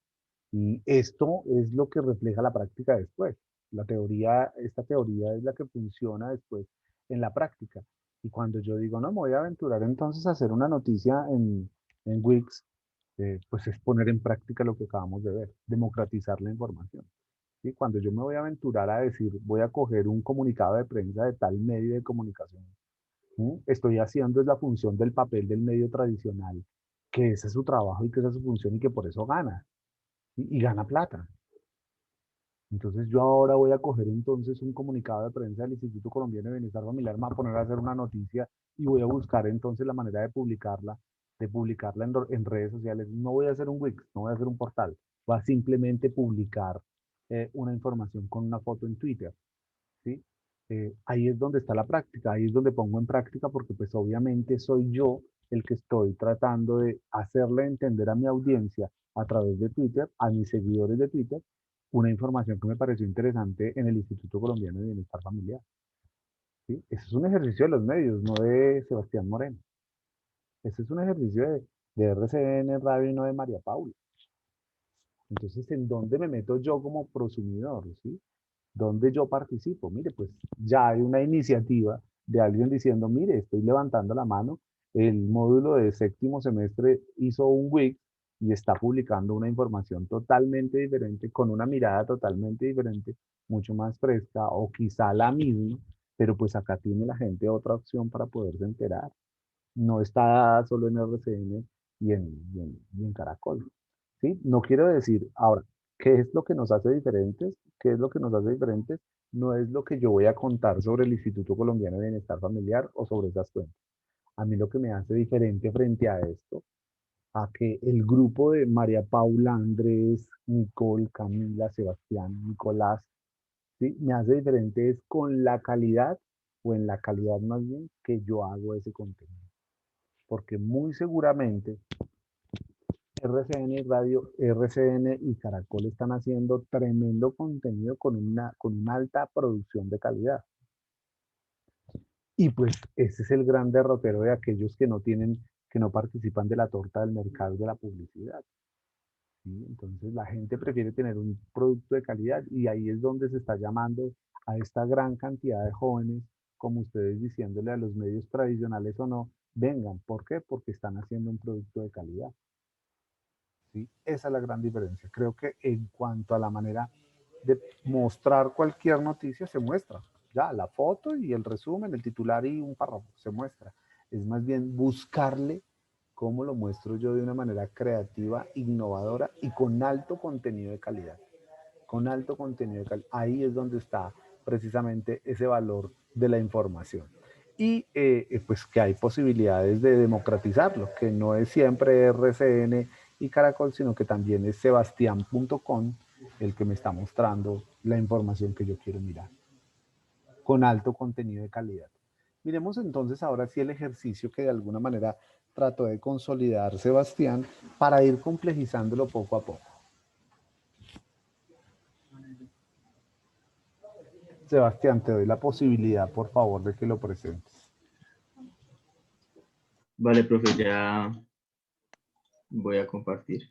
A: y esto es lo que refleja la práctica después. La teoría, esta teoría es la que funciona después en la práctica. Y cuando yo digo, no, me voy a aventurar entonces a hacer una noticia en Wix, pues es poner en práctica lo que acabamos de ver, democratizar la información. ¿Sí? Cuando yo me voy a aventurar a decir, voy a coger un comunicado de prensa de tal medio de comunicación, ¿sí? Estoy haciendo es la función del papel del medio tradicional, que ese es su trabajo y que esa es su función y que por eso gana, ¿sí? Y gana plata. Entonces yo ahora voy a coger entonces un comunicado de prensa del Instituto Colombiano de Bienestar Familiar, me voy a poner a hacer una noticia y voy a buscar entonces la manera de publicarla en redes sociales. No voy a hacer un Wix, no voy a hacer un portal, voy a simplemente publicar una información con una foto en Twitter, ¿sí? Ahí es donde está la práctica, ahí es donde pongo en práctica porque pues obviamente soy yo el que estoy tratando de hacerle entender a mi audiencia a través de Twitter, a mis seguidores de Twitter, una información que me pareció interesante en el Instituto Colombiano de Bienestar Familiar. ¿Sí? Ese es un ejercicio de los medios, no de Sebastián Moreno. Ese es un ejercicio de RCN Radio y no de María Paula. Entonces, ¿en dónde me meto yo como prosumidor? ¿Sí? ¿Dónde yo participo? Mire, pues ya hay una iniciativa de alguien diciendo, mire, estoy levantando la mano, el módulo de séptimo semestre hizo un Wix y está publicando una información totalmente diferente, con una mirada totalmente diferente, mucho más fresca o quizá la misma, pero pues acá tiene la gente otra opción para poderse enterar. No está dada solo en RCN y en Caracol. ¿Sí? No quiero decir, ahora, ¿qué es lo que nos hace diferentes? ¿Qué es lo que nos hace diferentes? No es lo que yo voy a contar sobre el Instituto Colombiano de Bienestar Familiar o sobre esas cuentas. A mí lo que me hace diferente frente a esto, a que el grupo de María Paula, Andrés, Nicole, Camila, Sebastián, Nicolás, ¿sí? Me hace diferente es con la calidad, o en la calidad más bien, que yo hago ese contenido. Porque muy seguramente RCN Radio, RCN y Caracol están haciendo tremendo contenido con una alta producción de calidad. Y pues ese es el gran derrotero de aquellos que no tienen, que no participan de la torta del mercado de la publicidad. ¿Sí? Entonces la gente prefiere tener un producto de calidad y ahí es donde se está llamando a esta gran cantidad de jóvenes, como ustedes diciéndole a los medios tradicionales o no, vengan. ¿Por qué? Porque están haciendo un producto de calidad. ¿Sí? Esa es la gran diferencia. Creo que en cuanto a la manera de mostrar cualquier noticia, se muestra. Ya, la foto y el resumen, el titular y un párrafo, se muestra. Es más bien buscarle cómo lo muestro yo de una manera creativa, innovadora y con alto contenido de calidad. Con alto contenido de calidad. Ahí es donde está precisamente ese valor de la información. Y pues que hay posibilidades de democratizarlo, que no es siempre RCN y Caracol, sino que también es sebastián.com el que me está mostrando la información que yo quiero mirar, con alto contenido de calidad. Miremos entonces ahora sí el ejercicio que de alguna manera trató de consolidar Sebastián para ir complejizándolo poco a poco. Sebastián, te doy la posibilidad, por favor, de que lo presentes.
C: Vale, profe, ya voy a compartir.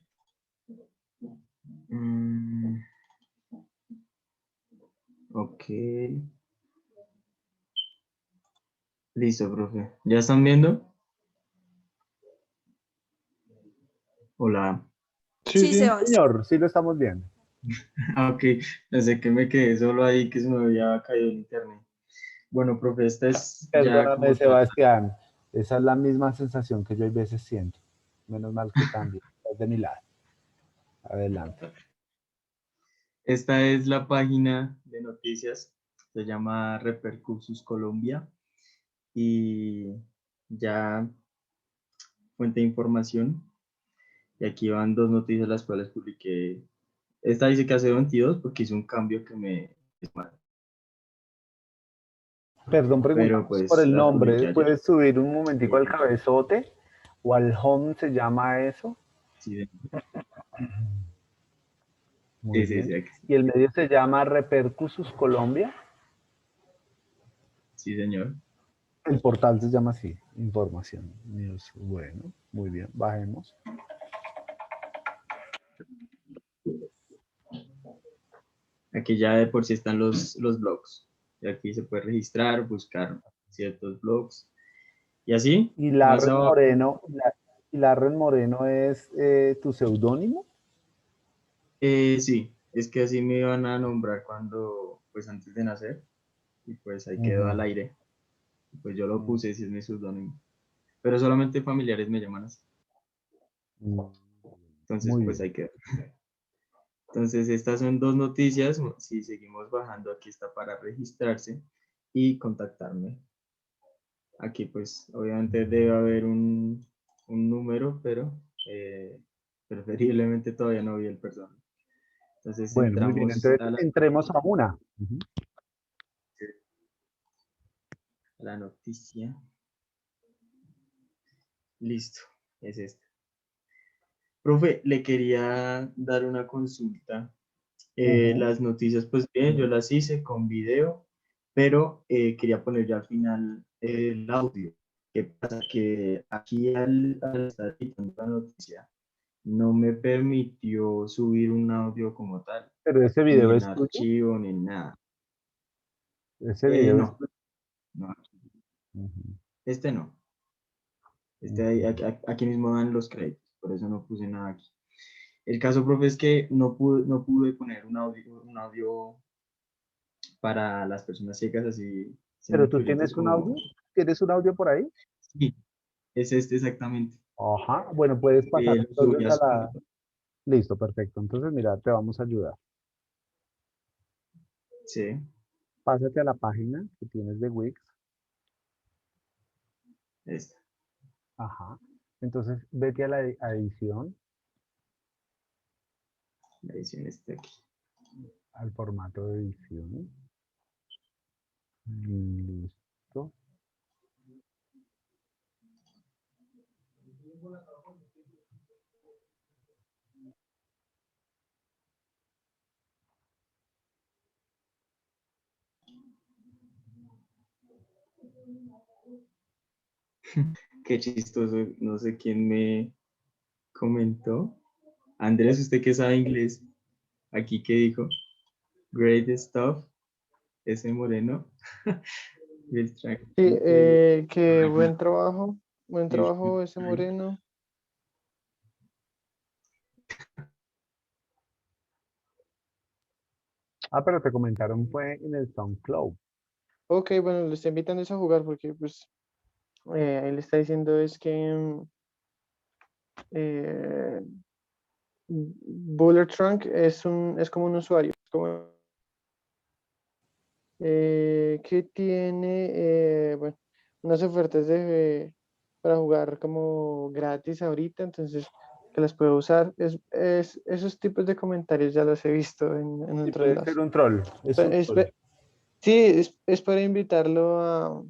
C: Ok. Listo, profe. ¿Ya están viendo? Hola.
F: Sí, Sebas.
A: Señor, sí lo estamos viendo.
C: Ok, desde que me quedé solo ahí que se me había caído el internet. Bueno, profe, esta es ya
A: Perdóname,
C: como tal.
A: Sebastián. Esa es la misma sensación que yo a veces siento. Menos mal que también es de mi lado. Adelante.
C: Esta es la página de noticias. Se llama Repercursus Colombia. Y ya fuente de información. Y aquí van dos noticias las cuales publiqué. Esta dice que hace 22 porque hice un cambio que me...
A: Perdón,
C: Pero
A: preguntamos por
C: pues
A: el
C: las
A: nombre.
C: publiqué ayer.
A: ¿Puedes subir un momentico al cabezote? ¿O al home se llama eso?
C: Sí,
A: Muy
C: sí,
A: bien.
C: aquí está.
A: ¿Y el medio se llama Repercursus Colombia?
C: Sí, señor.
A: El portal se llama así, Información News. Bueno, muy bien, bajemos.
C: Aquí ya de por sí están los blogs. Y aquí se puede registrar, buscar ciertos blogs. Y así,
A: Y
C: más abajo.
A: ¿Y Larren Moreno es tu seudónimo?
C: Sí, es que así me iban a nombrar cuando, pues antes de nacer, y pues ahí quedó al aire. Pues yo lo puse, si es mi seudónimo. Pero solamente familiares me llaman así. Entonces,
A: Muy
C: pues
A: bien.
C: ahí quedó. Entonces, estas son dos noticias. Si seguimos bajando, aquí está para registrarse y contactarme. Aquí, pues, obviamente debe haber un número, pero preferiblemente todavía no vi el personal. Entonces,
A: Bueno, muy bien.
C: entramos
A: Entonces,
C: a
A: entremos a una.
C: la noticia. Listo, es esta. Profe, le quería dar una consulta. Las noticias, pues bien, yo las hice con video, pero quería poner ya al final el audio. ¿Qué pasa? Que aquí al estar editando la noticia, no me permitió subir un audio como tal,
A: Pero ese
C: ni
A: video
C: en
A: es tuyo.
C: archivo, ni en nada.
A: Ese video es
C: No,
A: tuyo.
C: no,
A: Ujú,
C: este no.
A: ujú.
C: Aquí mismo dan los créditos, por eso no puse nada aquí. El caso, profe, es que no pude poner un audio para las personas ciegas, así,
A: Pero
C: siendo
A: tú
C: que ahorita es
A: tienes un
C: como,
A: audio. ¿Tienes un audio por ahí?
C: sí, es este exactamente.
A: Ajá. Bueno, puedes pasar
C: Lo subí
A: entonces
C: a
A: a
C: su
A: la...
C: computadora.
A: Listo, perfecto. Entonces, mira, te vamos a ayudar.
C: Sí,
A: Pásate a la página que tienes de Wix.
C: esta.
A: Ajá. Entonces, vete a la a edición,
C: La edición está aquí.
A: al formato de edición. Listo.
C: Qué chistoso, no sé quién me comentó. Andrés, ¿usted que sabe inglés? Aquí, ¿qué dijo? Great stuff, ese moreno. Will track
B: Sí,
C: people
B: que
C: right now.
B: buen
C: You
B: trabajo
C: should
B: ese
C: try.
B: Moreno.
A: Ah, pero te comentaron fue en el SoundCloud.
B: Ok, bueno, le estoy invitando a jugar porque pues ahí le está diciendo es que eh, Buller Trunk es como un usuario, es como, que tiene bueno, unas ofertas para jugar como gratis ahorita, entonces que las puedo usar. Esos tipos de comentarios ya los he visto en
A: Sí,
B: otros
A: puede ser
B: lados.
A: un troll. Es un
B: Es,
A: troll.
B: sí, es para invitarlo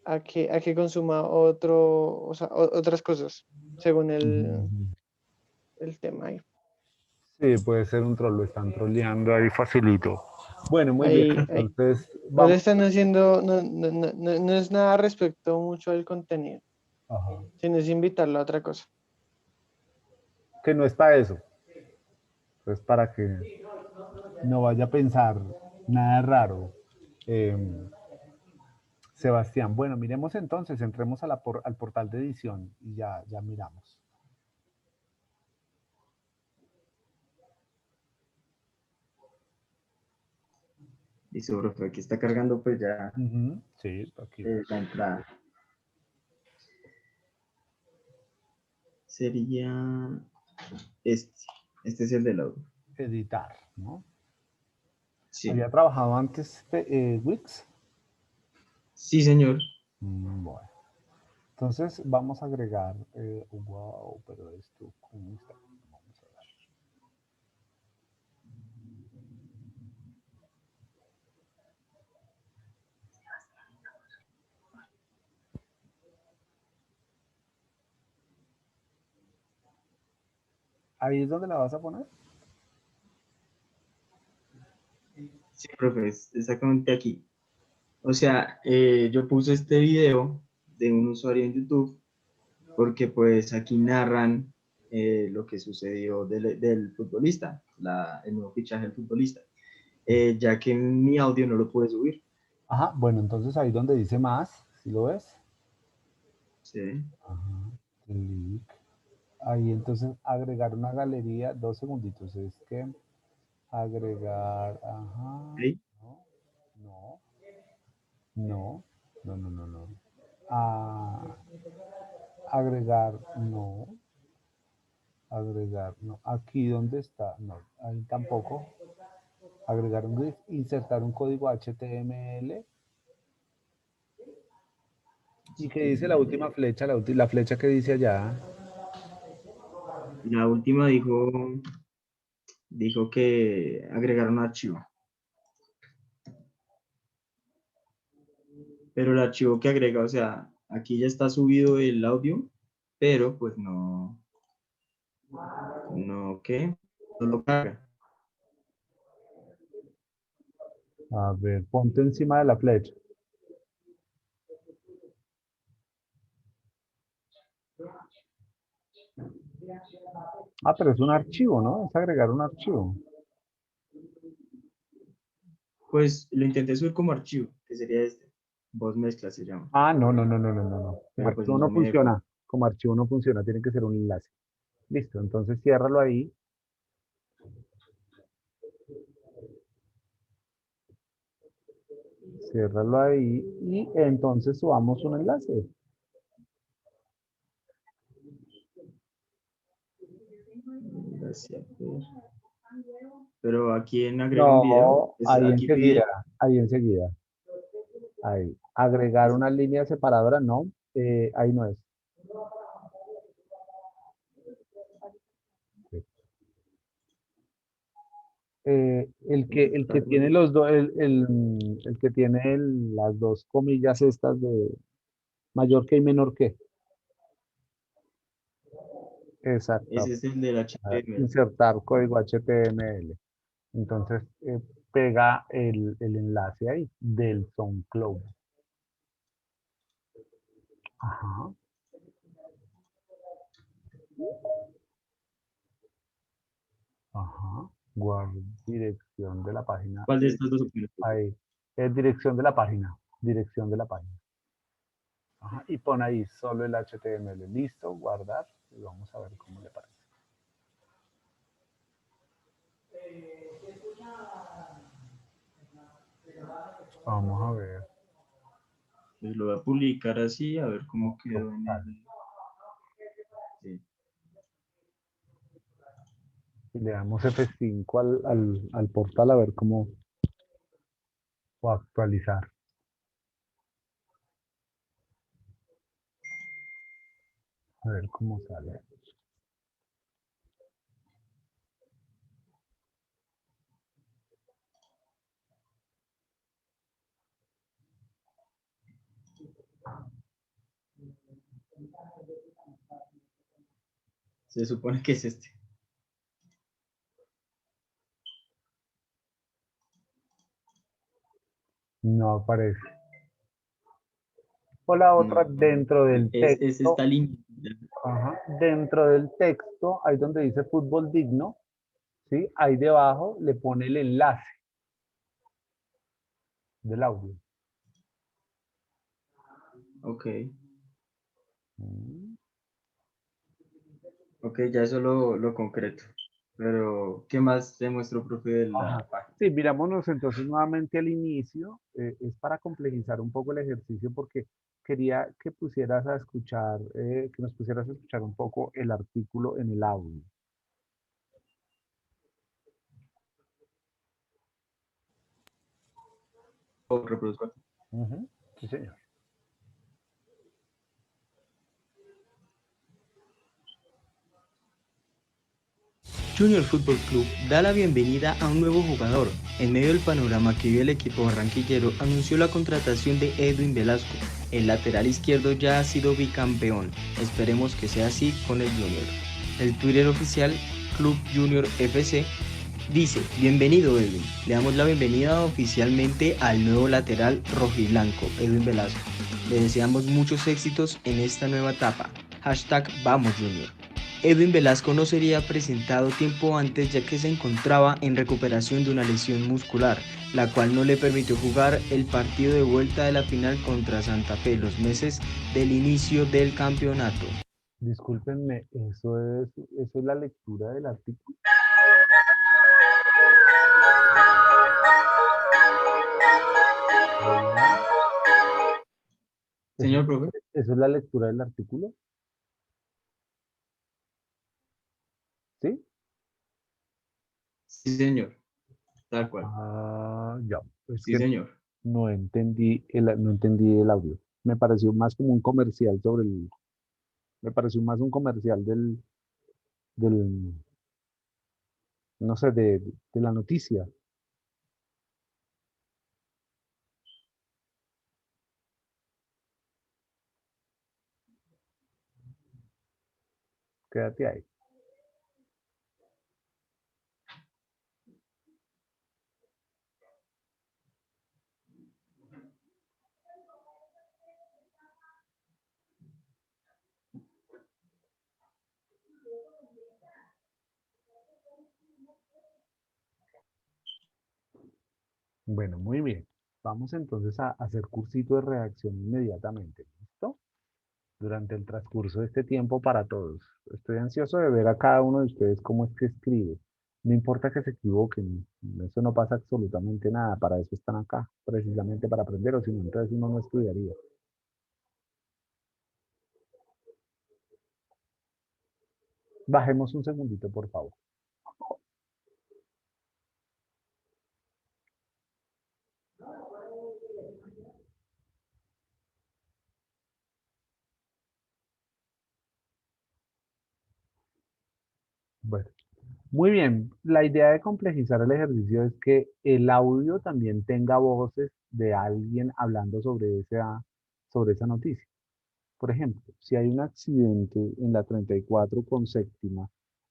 B: a que consuma o sea, otras cosas, según
A: Ujú.
B: el tema ahí.
A: Sí, puede ser un troll. Lo están trolleando ahí facilito. Bueno, muy bien.
B: Ahí
A: Entonces,
B: no le
A: vamos.
B: están haciendo, no es nada respecto mucho al contenido,
A: Ajá.
B: sino es invitarlo a otra cosa.
A: Que no es para eso. Es para que no vaya a pensar nada raro. Sebastián, bueno, miremos entonces, entremos a al portal de edición y ya miramos.
C: Listo, profe, aquí está cargando pues ya
A: Ujú, sí, aquí.
C: la entrada. Sería este. Este es el del audio.
A: Editar, ¿no?
C: Sí.
A: ¿Había trabajado antes Wix?
C: Sí, señor.
A: Bueno, entonces vamos a agregar, wow, pero esto, ¿cómo está? Vamos a ver. Ahí es donde la vas a poner.
C: Sí, profe, es exactamente aquí. O sea, yo puse este video de un usuario en YouTube porque pues aquí narran lo que sucedió del futbolista, el nuevo fichaje del futbolista, ya que mi audio no lo pude subir.
A: Ajá, bueno, entonces ahí donde dice más, ¿sí lo ves?
C: Sí.
A: Ajá. Clic. Ahí entonces agregar una galería, 2 segunditos, es que agregar, ajá,
C: ¿Sí?
A: no, no, no, no, no, no. Ah, agregar, no, agregar, no. Aquí donde está, no, ahí tampoco. Agregar un grid, insertar un código HTML. ¿Y qué dice la última flecha? La flecha que dice allá.
C: La última dijo que agregar un archivo. Pero el archivo que agrega, o sea, aquí ya está subido el audio, pero pues ¿qué? No lo carga.
A: A ver, ponte encima de la flecha. Ah, pero es un archivo, ¿no? Es agregar un archivo.
C: Pues lo intenté subir como archivo, que sería este. Voz mezcla se llama.
A: Ah, no, no, no, no, no, no, no. Como
C: Pero pues
A: archivo
C: no
A: no
C: me dejó.
A: funciona. Como archivo no funciona, tiene que ser un enlace. Listo, entonces ciérralo ahí. Ciérralo ahí y entonces subamos un enlace.
C: Gracias. Pero aquí en agregar un video,
A: No, ahí
C: aquí
A: enseguida,
C: pide,
A: ahí enseguida. Ahí. Agregar una línea separadora, no, ahí no es. El que tiene los dos, el que tiene las dos comillas estas de mayor que y menor que. Exacto.
C: ese es el del HTML.
A: Insertar código HTML. Entonces pega el enlace ahí del SoundCloud. Ajá. Ajá. Guarda dirección de la página.
C: ¿Cuál de estas dos opciones?
A: Ahí. Es dirección de la página. Dirección de la página. Ajá. Y pon ahí solo el HTML. Listo, guardar. Y vamos a ver cómo le parece. Vamos a ver.
C: Pues lo voy a publicar así, a ver cómo quedó en el... Sí.
A: Y le damos F5 al portal a ver cómo o actualizar. A ver cómo sale.
C: Se supone que es este.
A: No aparece. O la otra
C: No,
A: dentro del
C: es
A: texto.
C: esta línea.
A: Ajá, dentro del texto, ahí donde dice fútbol digno, ¿sí? Ahí debajo le pone el enlace del audio.
C: Ok.
A: Mm.
C: Ok, ya eso lo concreto. Pero, ¿qué más te muestro, profe, de la
A: Ajá.
C: página?
A: Sí, mirámonos entonces nuevamente al inicio. Es para complejizar un poco el ejercicio porque quería que pusieras a escuchar, que nos pusieras a escuchar un poco el artículo en el audio.
C: O reproduzco aquí.
A: Ujú, sí, señor.
H: Junior Fútbol Club da la bienvenida a un nuevo jugador. En medio del panorama que vive el equipo barranquillero, anunció la contratación de Edwin Velasco. El lateral izquierdo ya ha sido bicampeón. Esperemos que sea así con el Junior. El Twitter oficial Club Junior FC dice: bienvenido Edwin. Le damos la bienvenida oficialmente al nuevo lateral rojiblanco, Edwin Velasco. Le deseamos muchos éxitos en esta nueva etapa. #Vamos Junior. Edwin Velasco no sería presentado tiempo antes ya que se encontraba en recuperación de una lesión muscular, la cual no le permitió jugar el partido de vuelta de la final contra Santa Fe los meses del inicio del campeonato.
A: Discúlpenme, eso es la lectura del artículo.
C: Señor profe.
A: ¿Eso es la lectura del artículo? ¿Sí?
C: Sí, señor. Tal cual.
A: Ah, ya. Es
C: Sí,
A: que
C: señor.
A: no entendí el audio. Me pareció más como un comercial me pareció más un comercial del, no sé, de la noticia. Quédate ahí. Bueno, muy bien. Vamos entonces a hacer cursito de redacción inmediatamente. ¿Listo? Durante el transcurso de este tiempo para todos. Estoy ansioso de ver a cada uno de ustedes cómo es que escribe. No importa que se equivoquen, eso no pasa absolutamente nada. Para eso están acá, precisamente para aprender, o si no, entonces uno no estudiaría. Bajemos un segundito, por favor. Bueno, muy bien. La idea de complejizar el ejercicio es que el audio también tenga voces de alguien hablando sobre esa noticia. Por ejemplo, si hay un accidente en la 34 con séptima,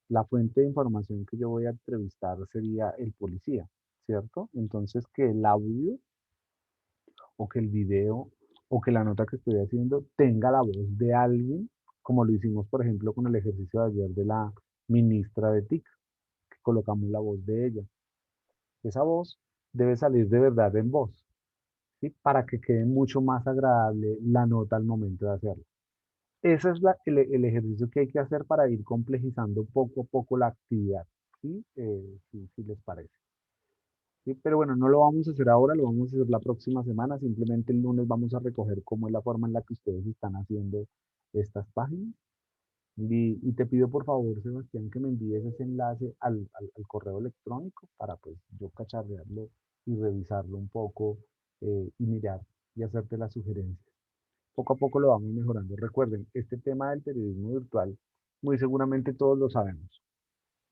A: la fuente de información que yo voy a entrevistar sería el policía, ¿cierto? Entonces, que el audio o que el video o que la nota que estoy haciendo tenga la voz de alguien, como lo hicimos, por ejemplo, con el ejercicio de ayer de la ministra de TIC, que colocamos la voz de ella. Esa voz debe salir de verdad en voz, ¿sí? Para que quede mucho más agradable la nota al momento de hacerlo. Ese es el ejercicio que hay que hacer para ir complejizando poco a poco la actividad, ¿sí? Si les parece. ¿Sí? Pero bueno, no lo vamos a hacer ahora, lo vamos a hacer la próxima semana. Simplemente el lunes vamos a recoger cómo es la forma en la que ustedes están haciendo estas páginas. Y te pido por favor, Sebastián, que me envíes ese enlace al correo electrónico para pues yo cacharrearlo y revisarlo un poco y mirar y hacerte las sugerencias. Poco a poco lo vamos mejorando. Recuerden, este tema del periodismo virtual, muy seguramente todos lo sabemos.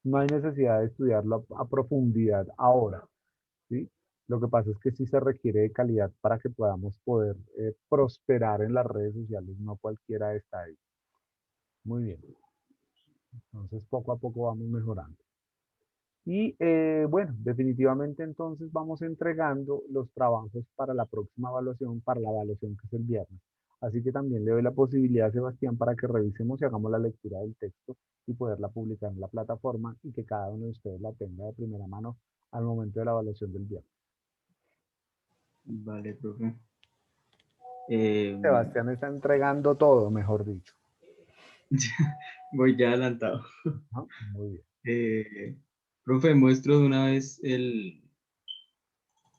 A: No hay necesidad de estudiarlo a profundidad ahora, ¿sí? Lo que pasa es que sí se requiere de calidad para que podamos poder prosperar en las redes sociales. No cualquiera está ahí. Muy bien. Entonces, poco a poco vamos mejorando. Y bueno, definitivamente entonces vamos entregando los trabajos para la próxima evaluación, para la evaluación que es el viernes. Así que también le doy la posibilidad a Sebastián para que revisemos y hagamos la lectura del texto y poderla publicar en la plataforma y que cada uno de ustedes la tenga de primera mano al momento de la evaluación del viernes.
C: Vale, profe.
A: Sebastián está entregando todo, mejor dicho.
C: Voy ya adelantado.
A: Ajá, muy bien.
C: Profe, muestro de una vez el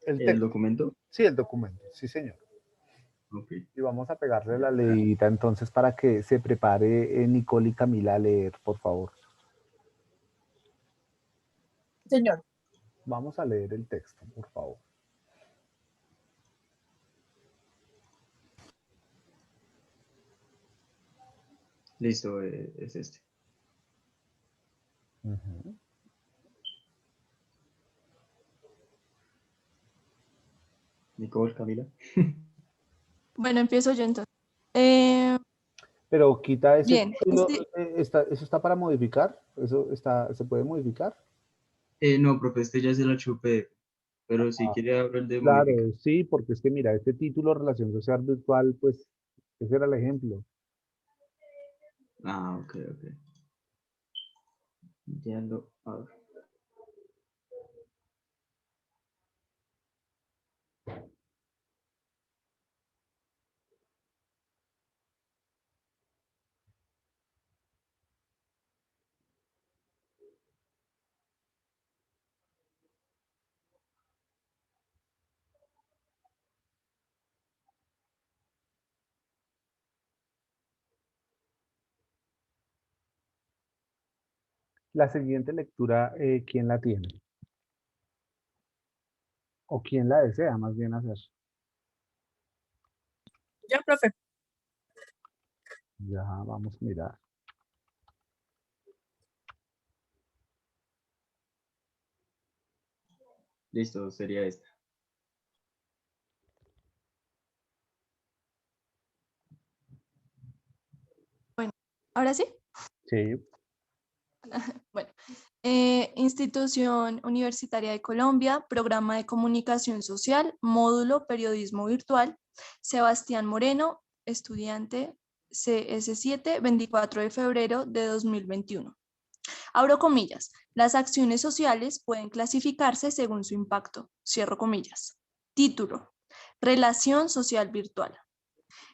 A: Texto.
C: documento.
A: Sí, el documento, sí señor.
C: Okay.
A: Y vamos a pegarle la leidita entonces para que se prepare Nicole y Camila a leer, por favor.
E: Señor.
A: Vamos a leer el texto, por favor.
C: Listo, es este.
A: Uh-huh.
C: Nicole, Camila.
F: Bueno, empiezo yo entonces.
A: Pero quita ese
F: Bien,
A: título, ¿eso está para modificar? ¿Se puede modificar?
C: No, profe, este ya es el HUPF, pero si quiere abro el de
A: Claro,
C: modificar.
A: sí, porque es que mira, este título Relación Social Virtual, pues ese era el ejemplo.
C: Ah, ok, ok. Ya lo abro.
A: La siguiente lectura, ¿quién la tiene? ¿O quién la desea más bien hacer?
E: Ya, profe.
A: Ya vamos a mirar.
C: Listo, sería esta.
F: ¿Ahora sí?
A: Sí.
F: Bueno, Institución Universitaria de Colombia, Programa de Comunicación Social, Módulo Periodismo Virtual, Sebastián Moreno, estudiante CS7, 24 de febrero de 2021. Abro comillas, las acciones sociales pueden clasificarse según su impacto, cierro comillas. Título, Relación Social Virtual.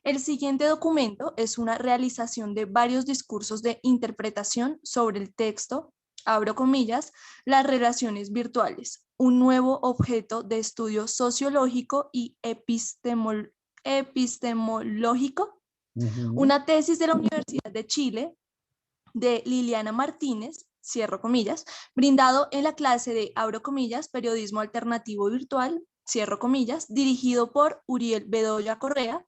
F: El siguiente documento es una realización de varios discursos de interpretación sobre el texto, abro comillas, las relaciones virtuales, un nuevo objeto de estudio sociológico y epistemológico, una tesis de la Universidad de Chile de Liliana Martínez, cierro comillas, brindado en la clase de, abro comillas, periodismo alternativo virtual, cierro comillas, dirigido por Uriel Bedoya Correa,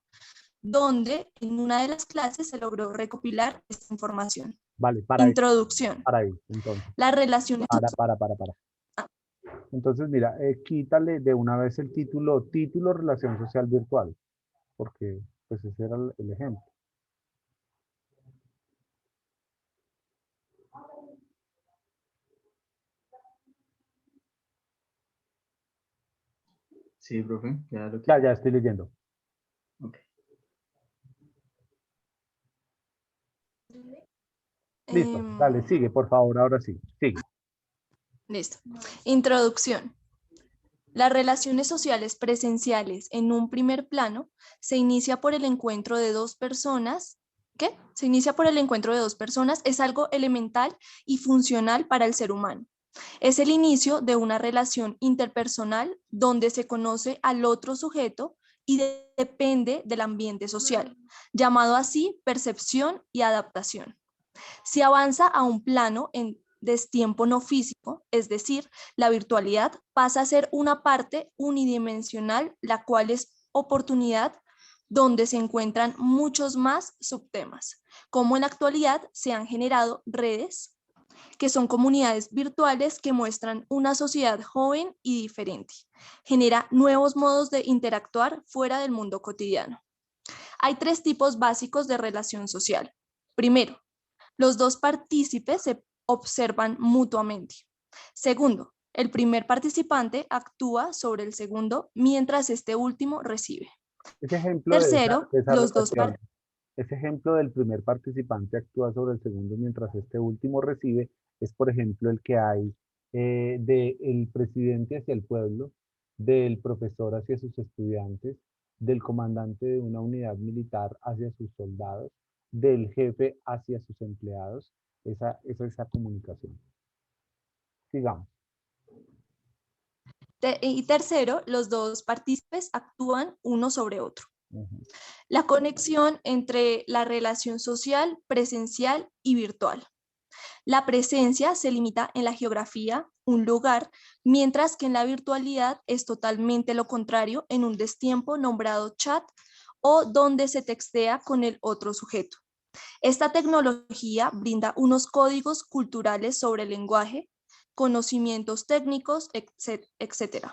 F: donde en una de las clases se logró recopilar esta información.
A: Vale,
F: Introducción.
A: para ahí, entonces.
F: Las relaciones...
A: Para. Entonces, mira, quítale de una vez el título Relación Social Virtual, porque pues ese era el ejemplo.
C: Sí, profe, ya lo que...
A: Ya estoy leyendo.
C: Ok.
A: Listo, dale, sigue, por favor, ahora sí, sigue.
F: Listo. Introducción. Las relaciones sociales presenciales en un primer plano se inicia por el encuentro de dos personas. ¿Qué? Se inicia por el encuentro de dos personas, es algo elemental y funcional para el ser humano. Es el inicio de una relación interpersonal donde se conoce al otro sujeto y depende del ambiente social, llamado así percepción y adaptación. Si avanza a un plano en destiempo no físico, es decir, la virtualidad pasa a ser una parte unidimensional, la cual es oportunidad donde se encuentran muchos más subtemas, como en la actualidad se han generado redes que son comunidades virtuales que muestran una sociedad joven y diferente. Genera nuevos modos de interactuar fuera del mundo cotidiano. Hay tres tipos básicos de relación social. Primero, los dos partícipes se observan mutuamente. Segundo, el primer participante actúa sobre el segundo mientras este último recibe.
A: Ese ejemplo
F: Tercero,
A: de esa
F: los dos
A: relación, ese ejemplo del primer participante actúa sobre el segundo mientras este último recibe, es por ejemplo el que hay del presidente hacia el pueblo, del profesor hacia sus estudiantes, del comandante de una unidad militar hacia sus soldados, del jefe hacia sus empleados. Esa es esa comunicación. Sigamos.
F: Y tercero, los dos partícipes actúan uno sobre otro. La conexión entre la relación social, presencial y virtual. La presencia se limita en la geografía, un lugar, mientras que en la virtualidad es totalmente lo contrario en un destiempo nombrado chat o donde se textea con el otro sujeto. Esta tecnología brinda unos códigos culturales sobre el lenguaje, conocimientos técnicos, etc.,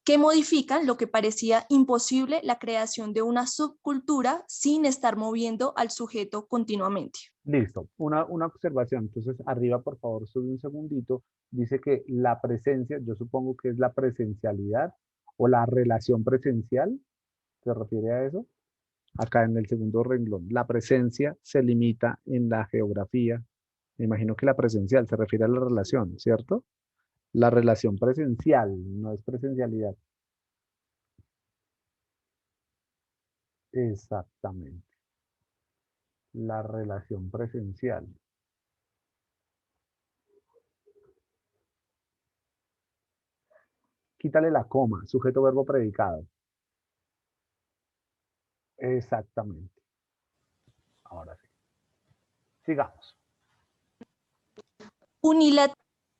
F: que modifican lo que parecía imposible, la creación de una subcultura sin estar moviendo al sujeto continuamente.
A: Listo, una observación. Entonces, arriba, por favor, sube un segundito. Dice que la presencia, yo supongo que es la presencialidad o la relación presencial, ¿se refiere a eso? Acá en el segundo renglón, la presencia se limita en la geografía. Me imagino que la presencial se refiere a la relación, ¿cierto? La relación presencial, no es presencialidad. Exactamente. La relación presencial. Quítale la coma, sujeto, verbo, predicado. Exactamente. Ahora sí. Sigamos.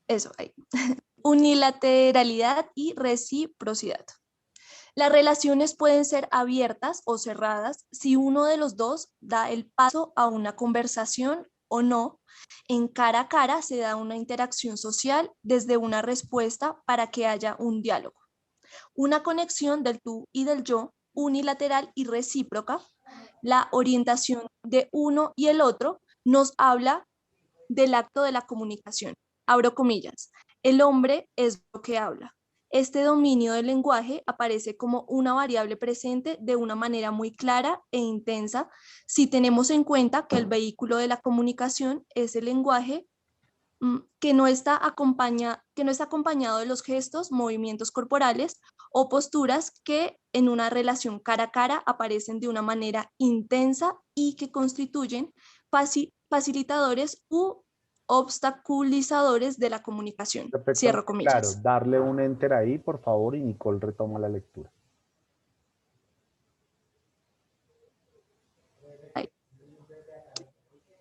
F: Eso, ahí. Unilateralidad y reciprocidad. Las relaciones pueden ser abiertas o cerradas si uno de los dos da el paso a una conversación o no. En cara a cara se da una interacción social desde una respuesta para que haya un diálogo. Una conexión del tú y del yo, unilateral y recíproca. La orientación de uno y el otro nos habla del acto de la comunicación. Abro comillas. El hombre es lo que habla. Este dominio del lenguaje aparece como una variable presente de una manera muy clara e intensa si tenemos en cuenta que el vehículo de la comunicación es el lenguaje que no está acompañado de los gestos, movimientos corporales o posturas que en una relación cara a cara aparecen de una manera intensa y que constituyen facilitadores u obstaculizadores de la comunicación. Cierro
A: Claro,
F: comillas.
A: darle un enter ahí, por favor, y Nicole retoma la lectura.
F: Ahí.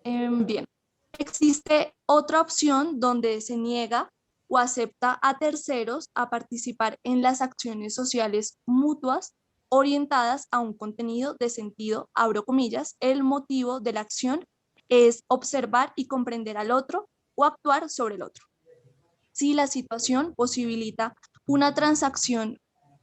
F: Bien. Existe otra opción donde se niega o acepta a terceros a participar en las acciones sociales mutuas orientadas a un contenido de sentido, abro comillas, el motivo de la acción es observar y comprender al otro o actuar sobre el otro. Si la situación posibilita una transacción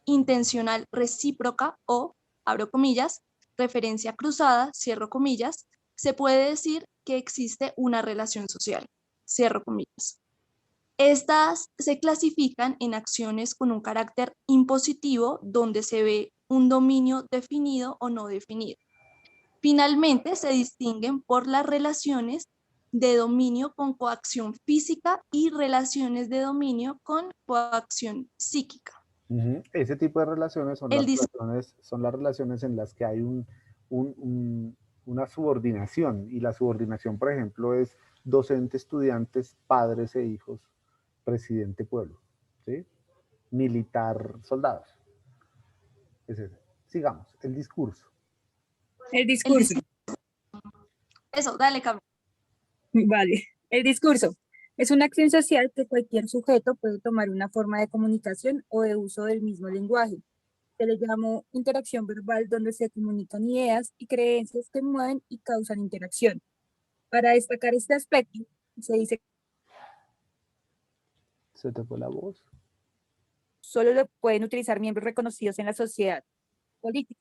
F: intencional recíproca o, abro comillas, referencia cruzada, cierro comillas, se puede decir que existe una relación social, cierro comillas. Estas se clasifican en acciones con un carácter impositivo donde se ve un dominio definido o no definido. Finalmente, se distinguen por las relaciones de dominio con coacción física y relaciones de dominio con coacción psíquica.
A: Ese tipo de relaciones son las relaciones en las que hay una subordinación, y la subordinación, por ejemplo, es docente, estudiantes, padres e hijos, presidente, pueblo, ¿sí? Militar, soldados. Es ese. Sigamos, el discurso.
E: El discurso.
F: Eso, dale, Camila.
E: Vale. El discurso es una acción social que cualquier sujeto puede tomar una forma de comunicación o de uso del mismo lenguaje. Se le llamó interacción verbal, donde se comunican ideas y creencias que mueven y causan interacción. Para destacar este aspecto, se dice
A: ¿Se te fue la voz?
E: solo lo pueden utilizar miembros reconocidos en la sociedad política.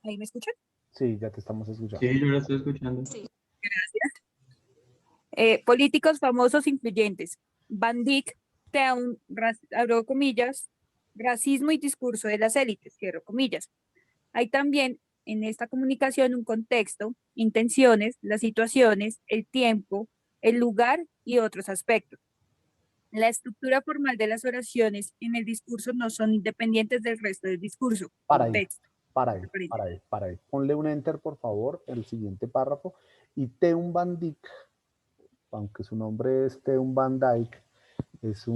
E: ¿Ahí me escuchan?
A: Sí, ya te estamos escuchando.
C: Sí, yo lo estoy escuchando.
F: Sí.
E: Políticos famosos influyentes. Van Dyck, Teun, abro comillas, racismo y discurso de las élites, cierro comillas. Hay también en esta comunicación un contexto, intenciones, las situaciones, el tiempo, el lugar y otros aspectos. La estructura formal de las oraciones en el discurso no son independientes del resto del discurso.
A: Para ahí,
E: Contexto.
A: para ahí. Ponle un enter, por favor, el siguiente párrafo. Y Teun Van Dyck, aunque su nombre es Teun Van Dyck, es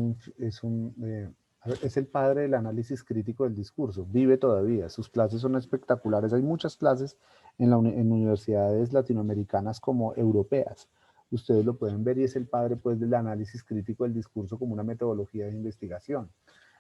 A: el padre del análisis crítico del discurso. Vive todavía. Sus clases son espectaculares. Hay muchas clases en universidades latinoamericanas como europeas. Ustedes lo pueden ver, y es el padre, pues, del análisis crítico del discurso como una metodología de investigación.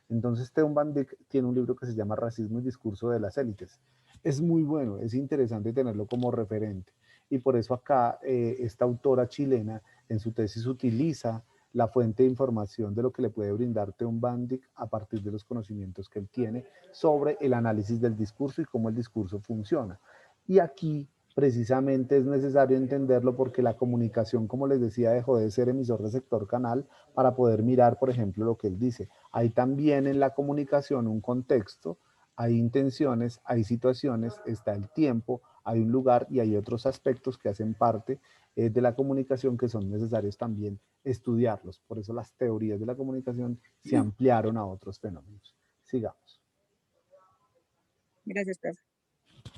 A: Entonces, Teun Van Dyck tiene un libro que se llama Racismo y discurso de las élites. Es muy bueno, es interesante tenerlo como referente. Y por eso acá esta autora chilena en su tesis utiliza la fuente de información de lo que le puede brindar Teun Van Dyck a partir de los conocimientos que él tiene sobre el análisis del discurso y cómo el discurso funciona. Y aquí precisamente es necesario entenderlo porque la comunicación, como les decía, dejó de ser emisor receptor canal para poder mirar, por ejemplo, lo que él dice. Hay también en la comunicación un contexto, hay intenciones, hay situaciones, está el tiempo, hay un lugar y hay otros aspectos que hacen parte de la comunicación que son necesarios también estudiarlos. Por eso las teorías de la comunicación se ampliaron a otros fenómenos. Sigamos.
E: Gracias, profe.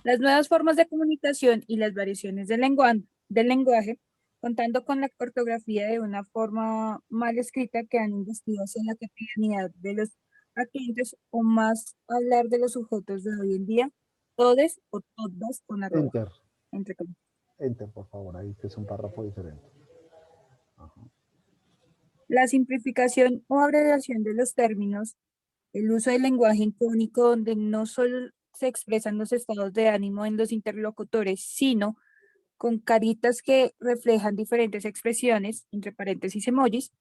E: Las nuevas formas de comunicación y las variaciones del lenguaje, contando con la ortografía de una forma mal escrita, que han investido en la cotidianidad de los clientes, o más hablar de los sujetos de hoy en día, todes o todas con arroba.
A: Enter, por favor, ahí que es un párrafo diferente. Ajá.
E: La simplificación o abreviación de los términos, el uso del lenguaje icónico donde no solo se expresan los estados de ánimo en los interlocutores, sino con caritas que reflejan diferentes expresiones, entre paréntesis emojis,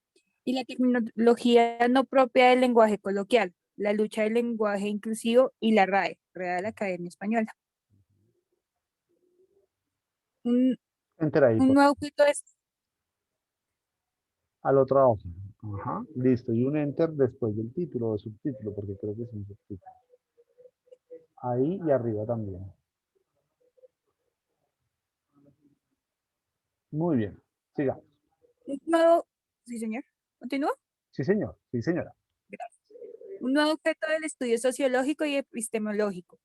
E: y la tecnología no propia del lenguaje coloquial, la lucha del lenguaje inclusivo y la RAE, Real Academia Española. Un,
A: Enter ahí,
E: un nuevo objeto es
A: a la otra hoja. Ajá, listo. Y un enter después del título o subtítulo, porque creo que es un subtítulo. Ahí y arriba también. Muy bien. Sigamos.
E: un nuevo, sí señor, continúo.
A: Sí, señor. Sí, señora.
E: Un nuevo objeto del estudio sociológico y epistemológico.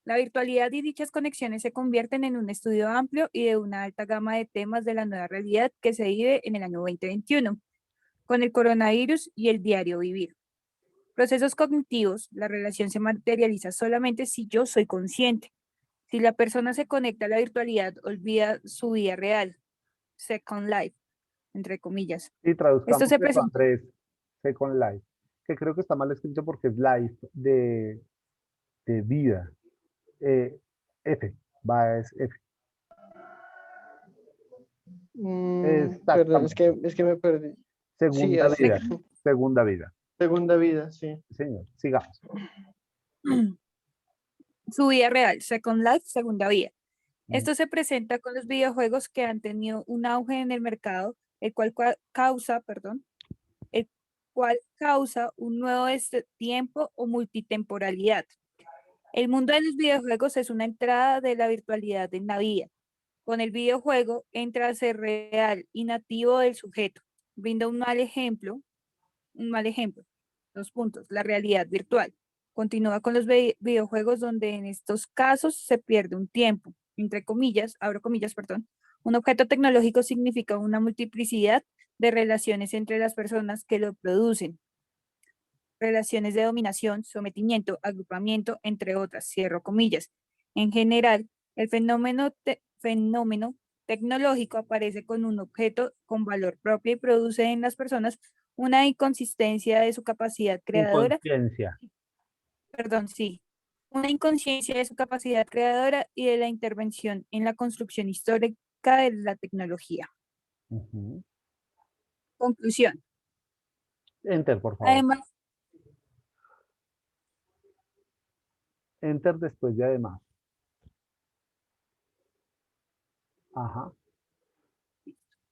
E: La virtualidad y dichas conexiones se convierten en un estudio amplio y de una alta gama de temas de la nueva realidad que se vive en el año 2021, con el coronavirus y el diario vivir. Procesos cognitivos, la relación se materializa solamente si yo soy consciente. Si la persona se conecta a la virtualidad, olvida su vida real, Second Life, entre comillas.
A: Y
E: Esto
A: traduzcamos
E: se
A: eso,
E: presenta.
A: Andrés, Second Life, que creo que está mal escrito porque es life de vida. F, va, es F.
B: Perdón,
A: Exactamente.
B: es que me perdí. Sí,
A: Segunda
B: así.
A: vida. Segunda vida.
B: Segunda vida, sí.
A: Sí, señor. Sigamos.
E: Su vida real, Second Life, segunda vida.
A: Mm.
E: Esto se presenta con los videojuegos que han tenido un auge en el mercado, el cual causa un nuevo tiempo o multitemporalidad. El mundo de los videojuegos es una entrada de la virtualidad en la vida. Con el videojuego entra a ser real y nativo del sujeto. Brinda un mal ejemplo. Dos puntos, la realidad virtual. Continúa con los videojuegos donde en estos casos se pierde un tiempo, entre comillas, abro comillas, perdón. Un objeto tecnológico significa una multiplicidad de relaciones entre las personas que lo producen. Relaciones de dominación, sometimiento, agrupamiento, entre otras, cierro comillas. En general, el fenómeno tecnológico aparece con un objeto con valor propio y produce en las personas una inconsistencia de su capacidad creadora,
A: Inconsciencia.
E: una inconsciencia de su capacidad creadora y de la intervención en la construcción histórica de la tecnología.
A: Ujú.
E: Conclusión.
A: Enter, por favor.
E: Además,
A: Enter después de además. Ajá.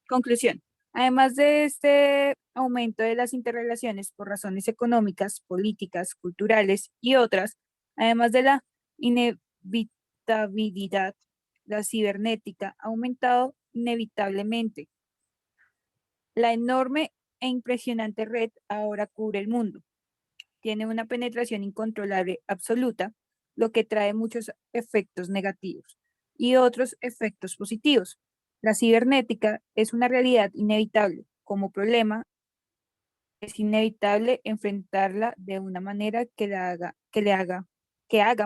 E: conclusión. Además de este aumento de las interrelaciones por razones económicas, políticas, culturales y otras, además de la inevitabilidad, la cibernética ha aumentado inevitablemente. La enorme e impresionante red ahora cubre el mundo. Tiene una penetración incontrolable absoluta, lo que trae muchos efectos negativos y otros efectos positivos. La cibernética es una realidad inevitable. Como problema, es inevitable enfrentarla de una manera que haga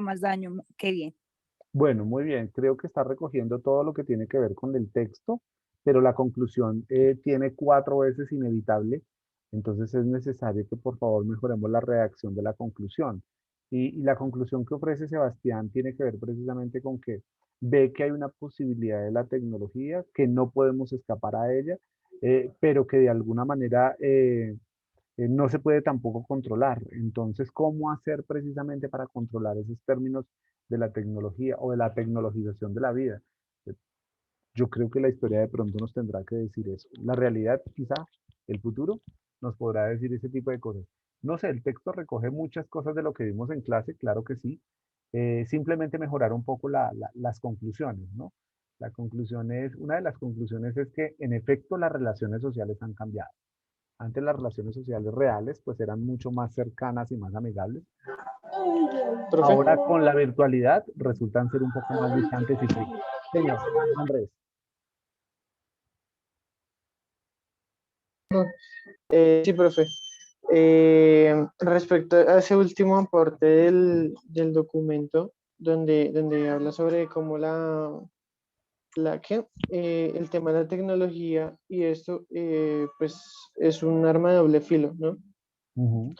E: más daño que bien.
A: Bueno, muy bien. Creo que está recogiendo todo lo que tiene que ver con el texto, pero la conclusión tiene 4 veces inevitable. Entonces es necesario que por favor mejoremos la redacción de la conclusión. Y la conclusión que ofrece Sebastián tiene que ver precisamente con que ve que hay una posibilidad de la tecnología, que no podemos escapar a ella, pero que de alguna manera no se puede tampoco controlar. Entonces, ¿cómo hacer precisamente para controlar esos términos de la tecnología o de la tecnologización de la vida? Yo creo que la historia de pronto nos tendrá que decir eso. La realidad, quizá, el futuro, nos podrá decir ese tipo de cosas. No sé, el texto recoge muchas cosas de lo que vimos en clase, claro que sí. Simplemente mejorar un poco las conclusiones, ¿no? Una de las conclusiones es que en efecto las relaciones sociales han cambiado. Antes las relaciones sociales reales pues eran mucho más cercanas y más amigables.
B: Profe.
A: Ahora con la virtualidad resultan ser un poco más distantes y frías. Señor Andrés.
B: Sí, profe. Respecto a ese último aporte del documento, donde habla sobre cómo el tema de la tecnología y esto, pues es un arma de doble filo, ¿no?
A: Ujú.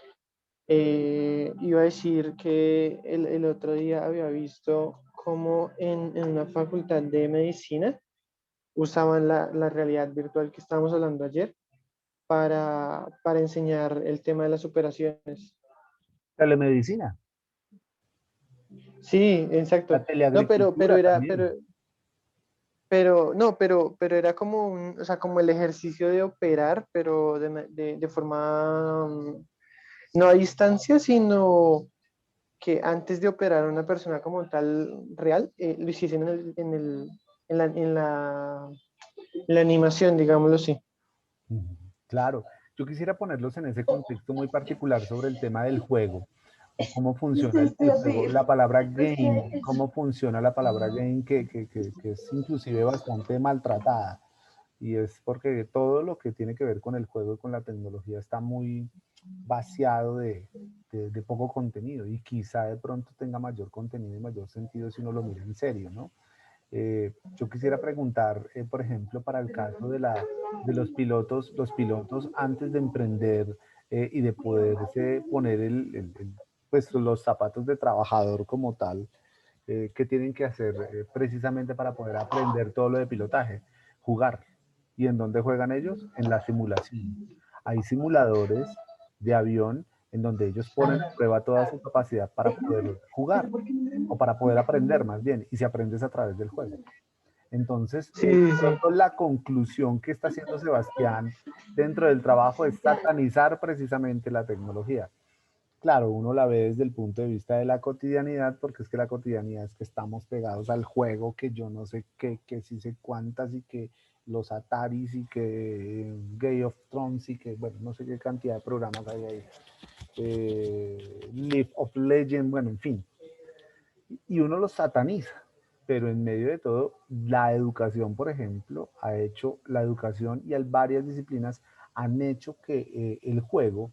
B: Iba a decir que el otro día había visto cómo en una facultad de medicina usaban la realidad virtual que estábamos hablando ayer para enseñar el tema de las operaciones.
A: Telemedicina,
B: Sí, exacto.
A: la
B: No,
A: teleagricultura también.
B: pero era como o sea, como el ejercicio de operar, pero de forma, no a distancia, sino que antes de operar a una persona como tal real, lo hiciesen en la animación, digámoslo así.
A: Ujú. Claro, yo quisiera ponerlos en ese contexto muy particular sobre el tema del juego, o cómo funciona el juego, la palabra game, cómo funciona la palabra game, que es inclusive bastante maltratada, y es porque todo lo que tiene que ver con el juego y con la tecnología está muy vaciado de poco contenido, y quizá de pronto tenga mayor contenido y mayor sentido si uno lo mira en serio, ¿no? Yo quisiera preguntar, por ejemplo, para el caso de los pilotos antes de emprender y de poderse poner pues, los zapatos de trabajador como tal, ¿qué tienen que hacer precisamente para poder aprender todo lo de pilotaje? Jugar. ¿Y en dónde juegan ellos? En la simulación. Hay simuladores de avión en donde ellos ponen a prueba toda su capacidad para poder jugar o para poder aprender más bien, y se aprendes a través del juego. Entonces,
B: Sí, sí, sí.
A: pronto la conclusión que está haciendo Sebastián dentro del trabajo es satanizar precisamente la tecnología. Claro, uno la ve desde el punto de vista de la cotidianidad, porque es que la cotidianidad es que estamos pegados al juego, que yo no sé qué, que sí sé cuántas, y que los Ataris, y que Game of Thrones, y que, bueno, no sé qué cantidad de programas hay ahí. League of Legends, bueno, en fin. Y uno los sataniza, pero en medio de todo, la educación, por ejemplo, la educación y varias disciplinas han hecho que el juego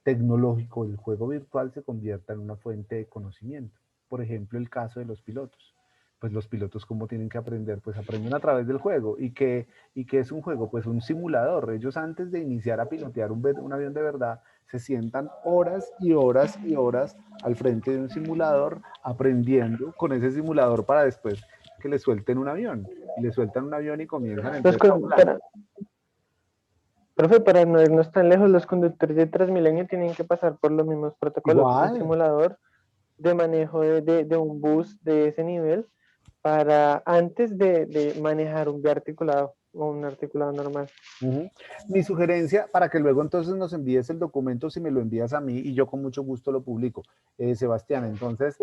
A: tecnológico, el juego virtual, se convierta en una fuente de conocimiento. Por ejemplo, el caso de los pilotos. Pues los pilotos, ¿cómo tienen que aprender? Pues aprenden a través del juego. ¿Y qué es un juego? Pues un simulador. Ellos, antes de iniciar a pilotear un avión de verdad, se sientan horas y horas y horas al frente de un simulador aprendiendo con ese simulador para después que le suelten un avión. Y le sueltan un avión y comienzan entonces a volar.
B: Profe, para no irnos tan lejos, los conductores de Transmilenio tienen que pasar por los mismos protocolos. Un
A: Igual.
B: simulador de manejo de un bus de ese nivel para antes de manejar un biarticulado o un articulado normal.
A: Mi sugerencia, para que luego entonces nos envíes el documento, si me lo envías a mí, y yo con mucho gusto lo publico, Sebastián. Entonces,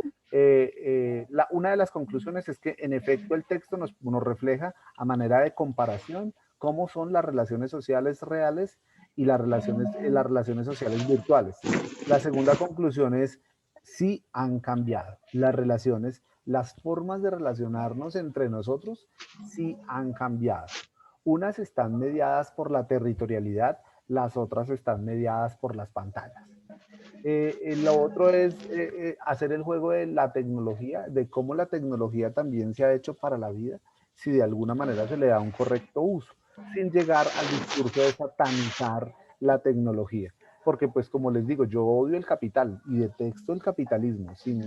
A: una de las conclusiones es que en efecto el texto nos refleja a manera de comparación cómo son las relaciones sociales reales y las relaciones sociales virtuales. La segunda conclusión es: sí han cambiado las relaciones, las formas de relacionarnos entre nosotros sí han cambiado. Unas están mediadas por la territorialidad, las otras están mediadas por las pantallas. Lo otro es hacer el juego de la tecnología, de cómo la tecnología también se ha hecho para la vida, si de alguna manera se le da un correcto uso, sin llegar al discurso de satanizar la tecnología. Porque, pues, como les digo, yo odio el capital y detesto el capitalismo, sin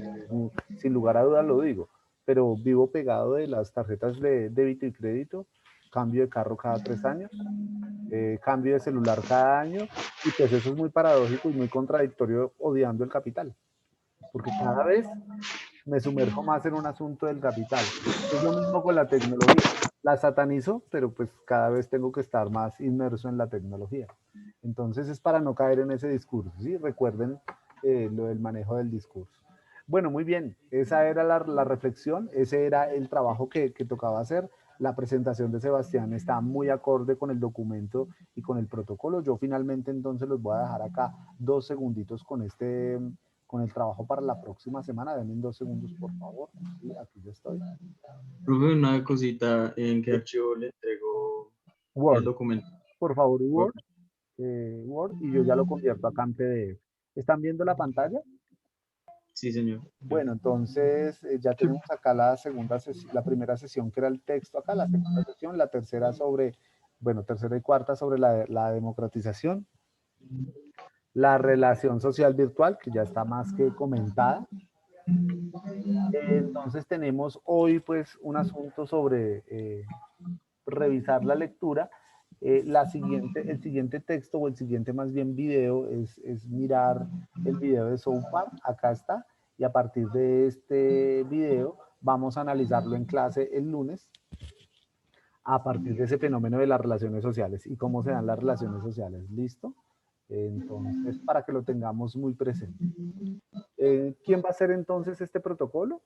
A: lugar a dudas lo digo, pero vivo pegado de las tarjetas de débito y crédito, cambio de carro cada 3 años, cambio de celular cada año, y pues eso es muy paradójico y muy contradictorio, odiando el capital, porque cada vez me sumerjo más en un asunto del capital. Es lo mismo con la tecnología. La satanizo, pero pues cada vez tengo que estar más inmerso en la tecnología. Entonces es para no caer en ese discurso, ¿sí? Recuerden lo del manejo del discurso. Bueno, muy bien, esa era la reflexión, ese era el trabajo que tocaba hacer. La presentación de Sebastián está muy acorde con el documento y con el protocolo. Yo finalmente entonces los voy a dejar acá 2 segunditos con el trabajo para la próxima semana. Denme 2 segundos, por favor. Sí, aquí ya estoy.
C: Profe, una cosita, ¿en qué archivo le entrego el
A: Word,
C: documento?
A: por favor,
C: Word.
A: Word, y yo ya lo convierto acá en PDF. ¿Están viendo la pantalla?
C: Sí, señor.
A: Bueno, entonces ya tenemos acá la la primera sesión que era el texto acá, la segunda sesión, la tercera sobre, bueno, tercera y cuarta sobre la democratización, la relación social virtual, que ya está más que comentada. Entonces tenemos hoy pues un asunto sobre revisar la lectura. El siguiente texto o el siguiente más bien video es mirar el video de South Park, acá está, y a partir de este video vamos a analizarlo en clase el lunes a partir de ese fenómeno de las relaciones sociales y cómo se dan las relaciones sociales. ¿Listo? Entonces, para que lo tengamos muy presente. ¿Quién va a hacer entonces este protocolo?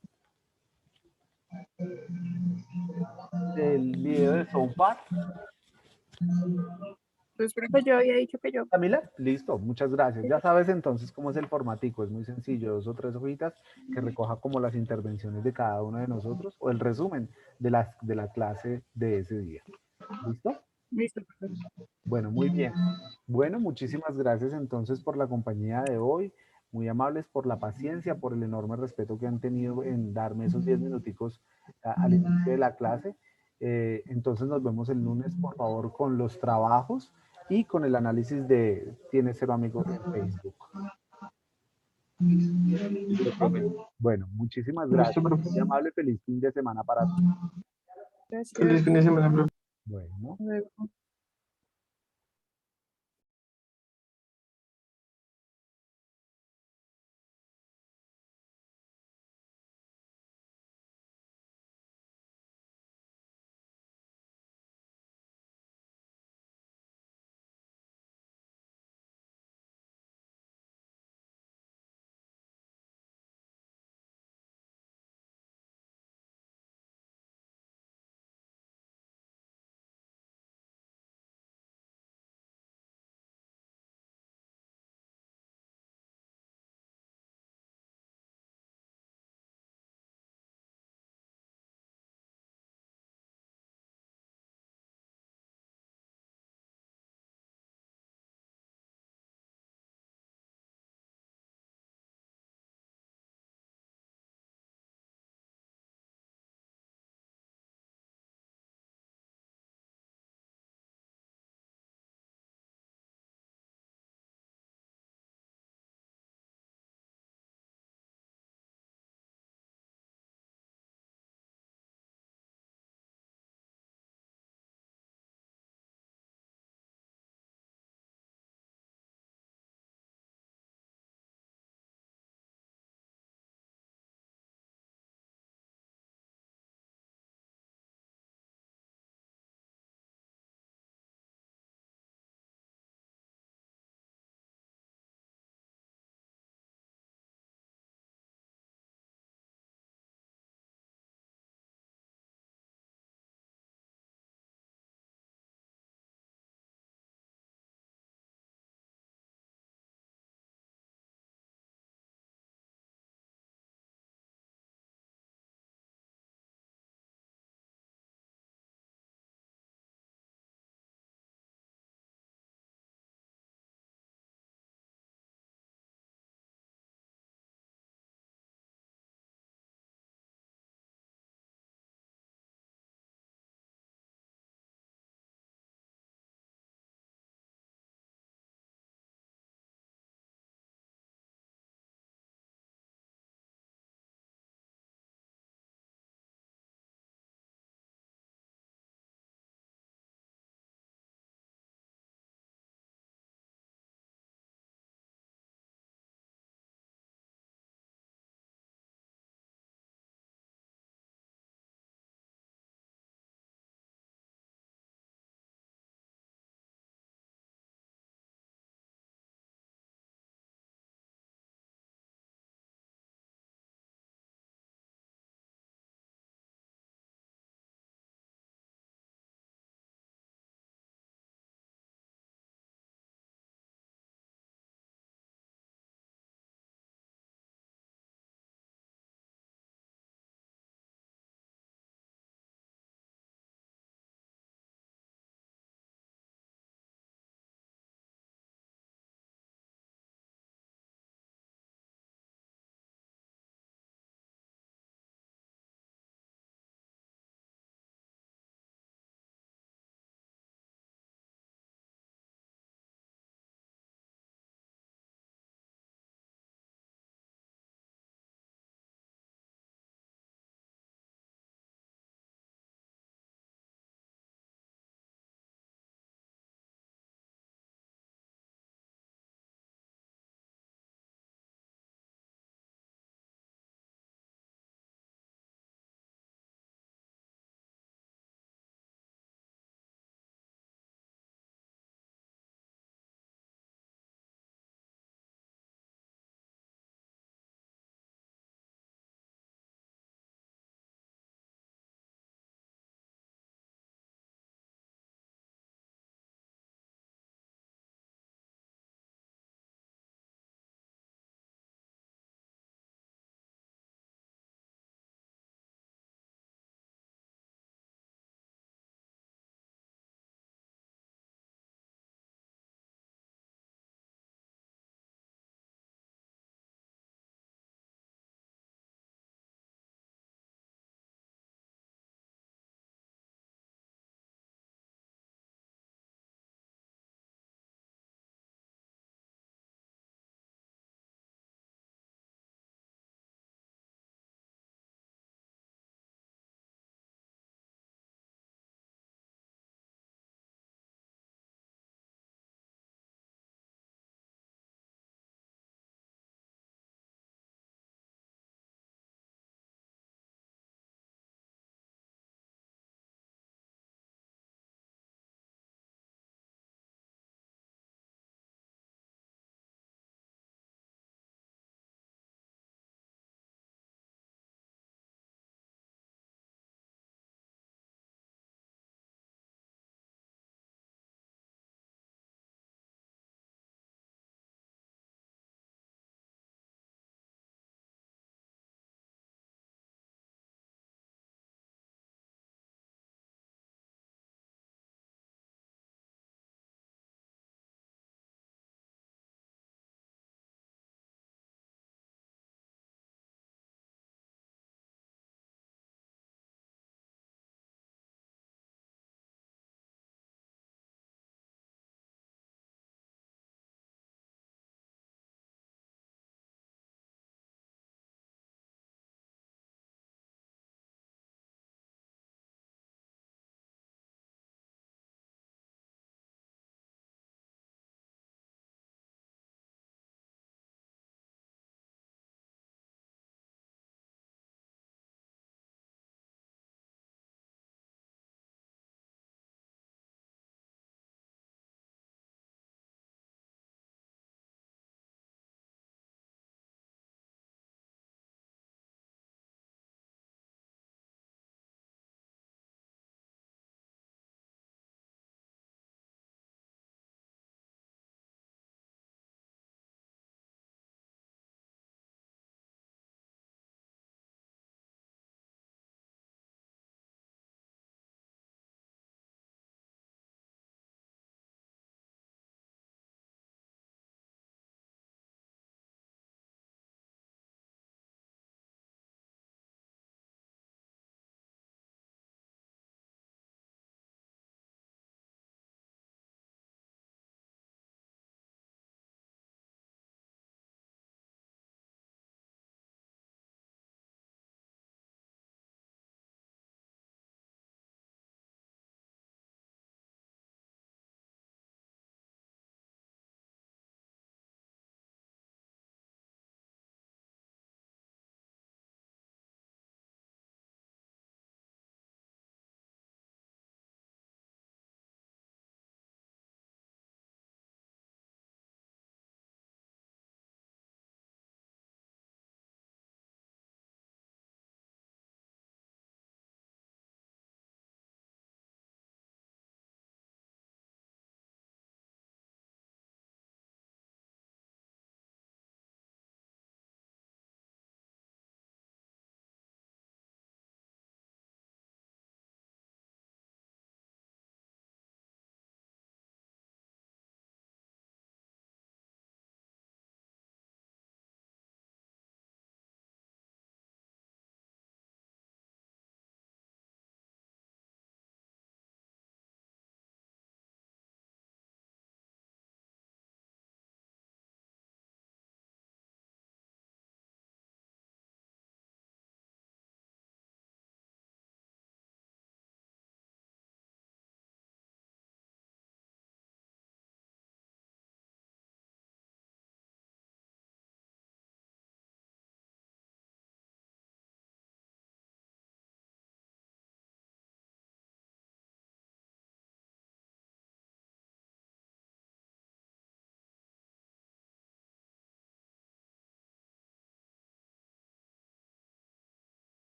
A: El video de South Park.
E: Pues creo que yo había dicho que yo.
A: Camila, listo, muchas gracias. Ya sabes entonces cómo es el formatico, es muy sencillo, 2 o 3 hojitas que recoja como las intervenciones de cada uno de nosotros o el resumen de la clase de ese día. ¿Listo?
E: Listo.
A: Bueno, muy bien. Bueno, muchísimas gracias entonces por la compañía de hoy, muy amables por la paciencia, por el enorme respeto que han tenido en darme esos 10 minuticos al inicio de la clase. Entonces nos vemos el lunes, por favor, con los trabajos y con el análisis de Tiene Cero Amigos en Facebook. Bueno, muchísimas gracias. Muy amable, feliz fin de semana para todos.
E: Gracias.
B: Feliz fin de semana, profe.
A: Bueno.
E: Luego.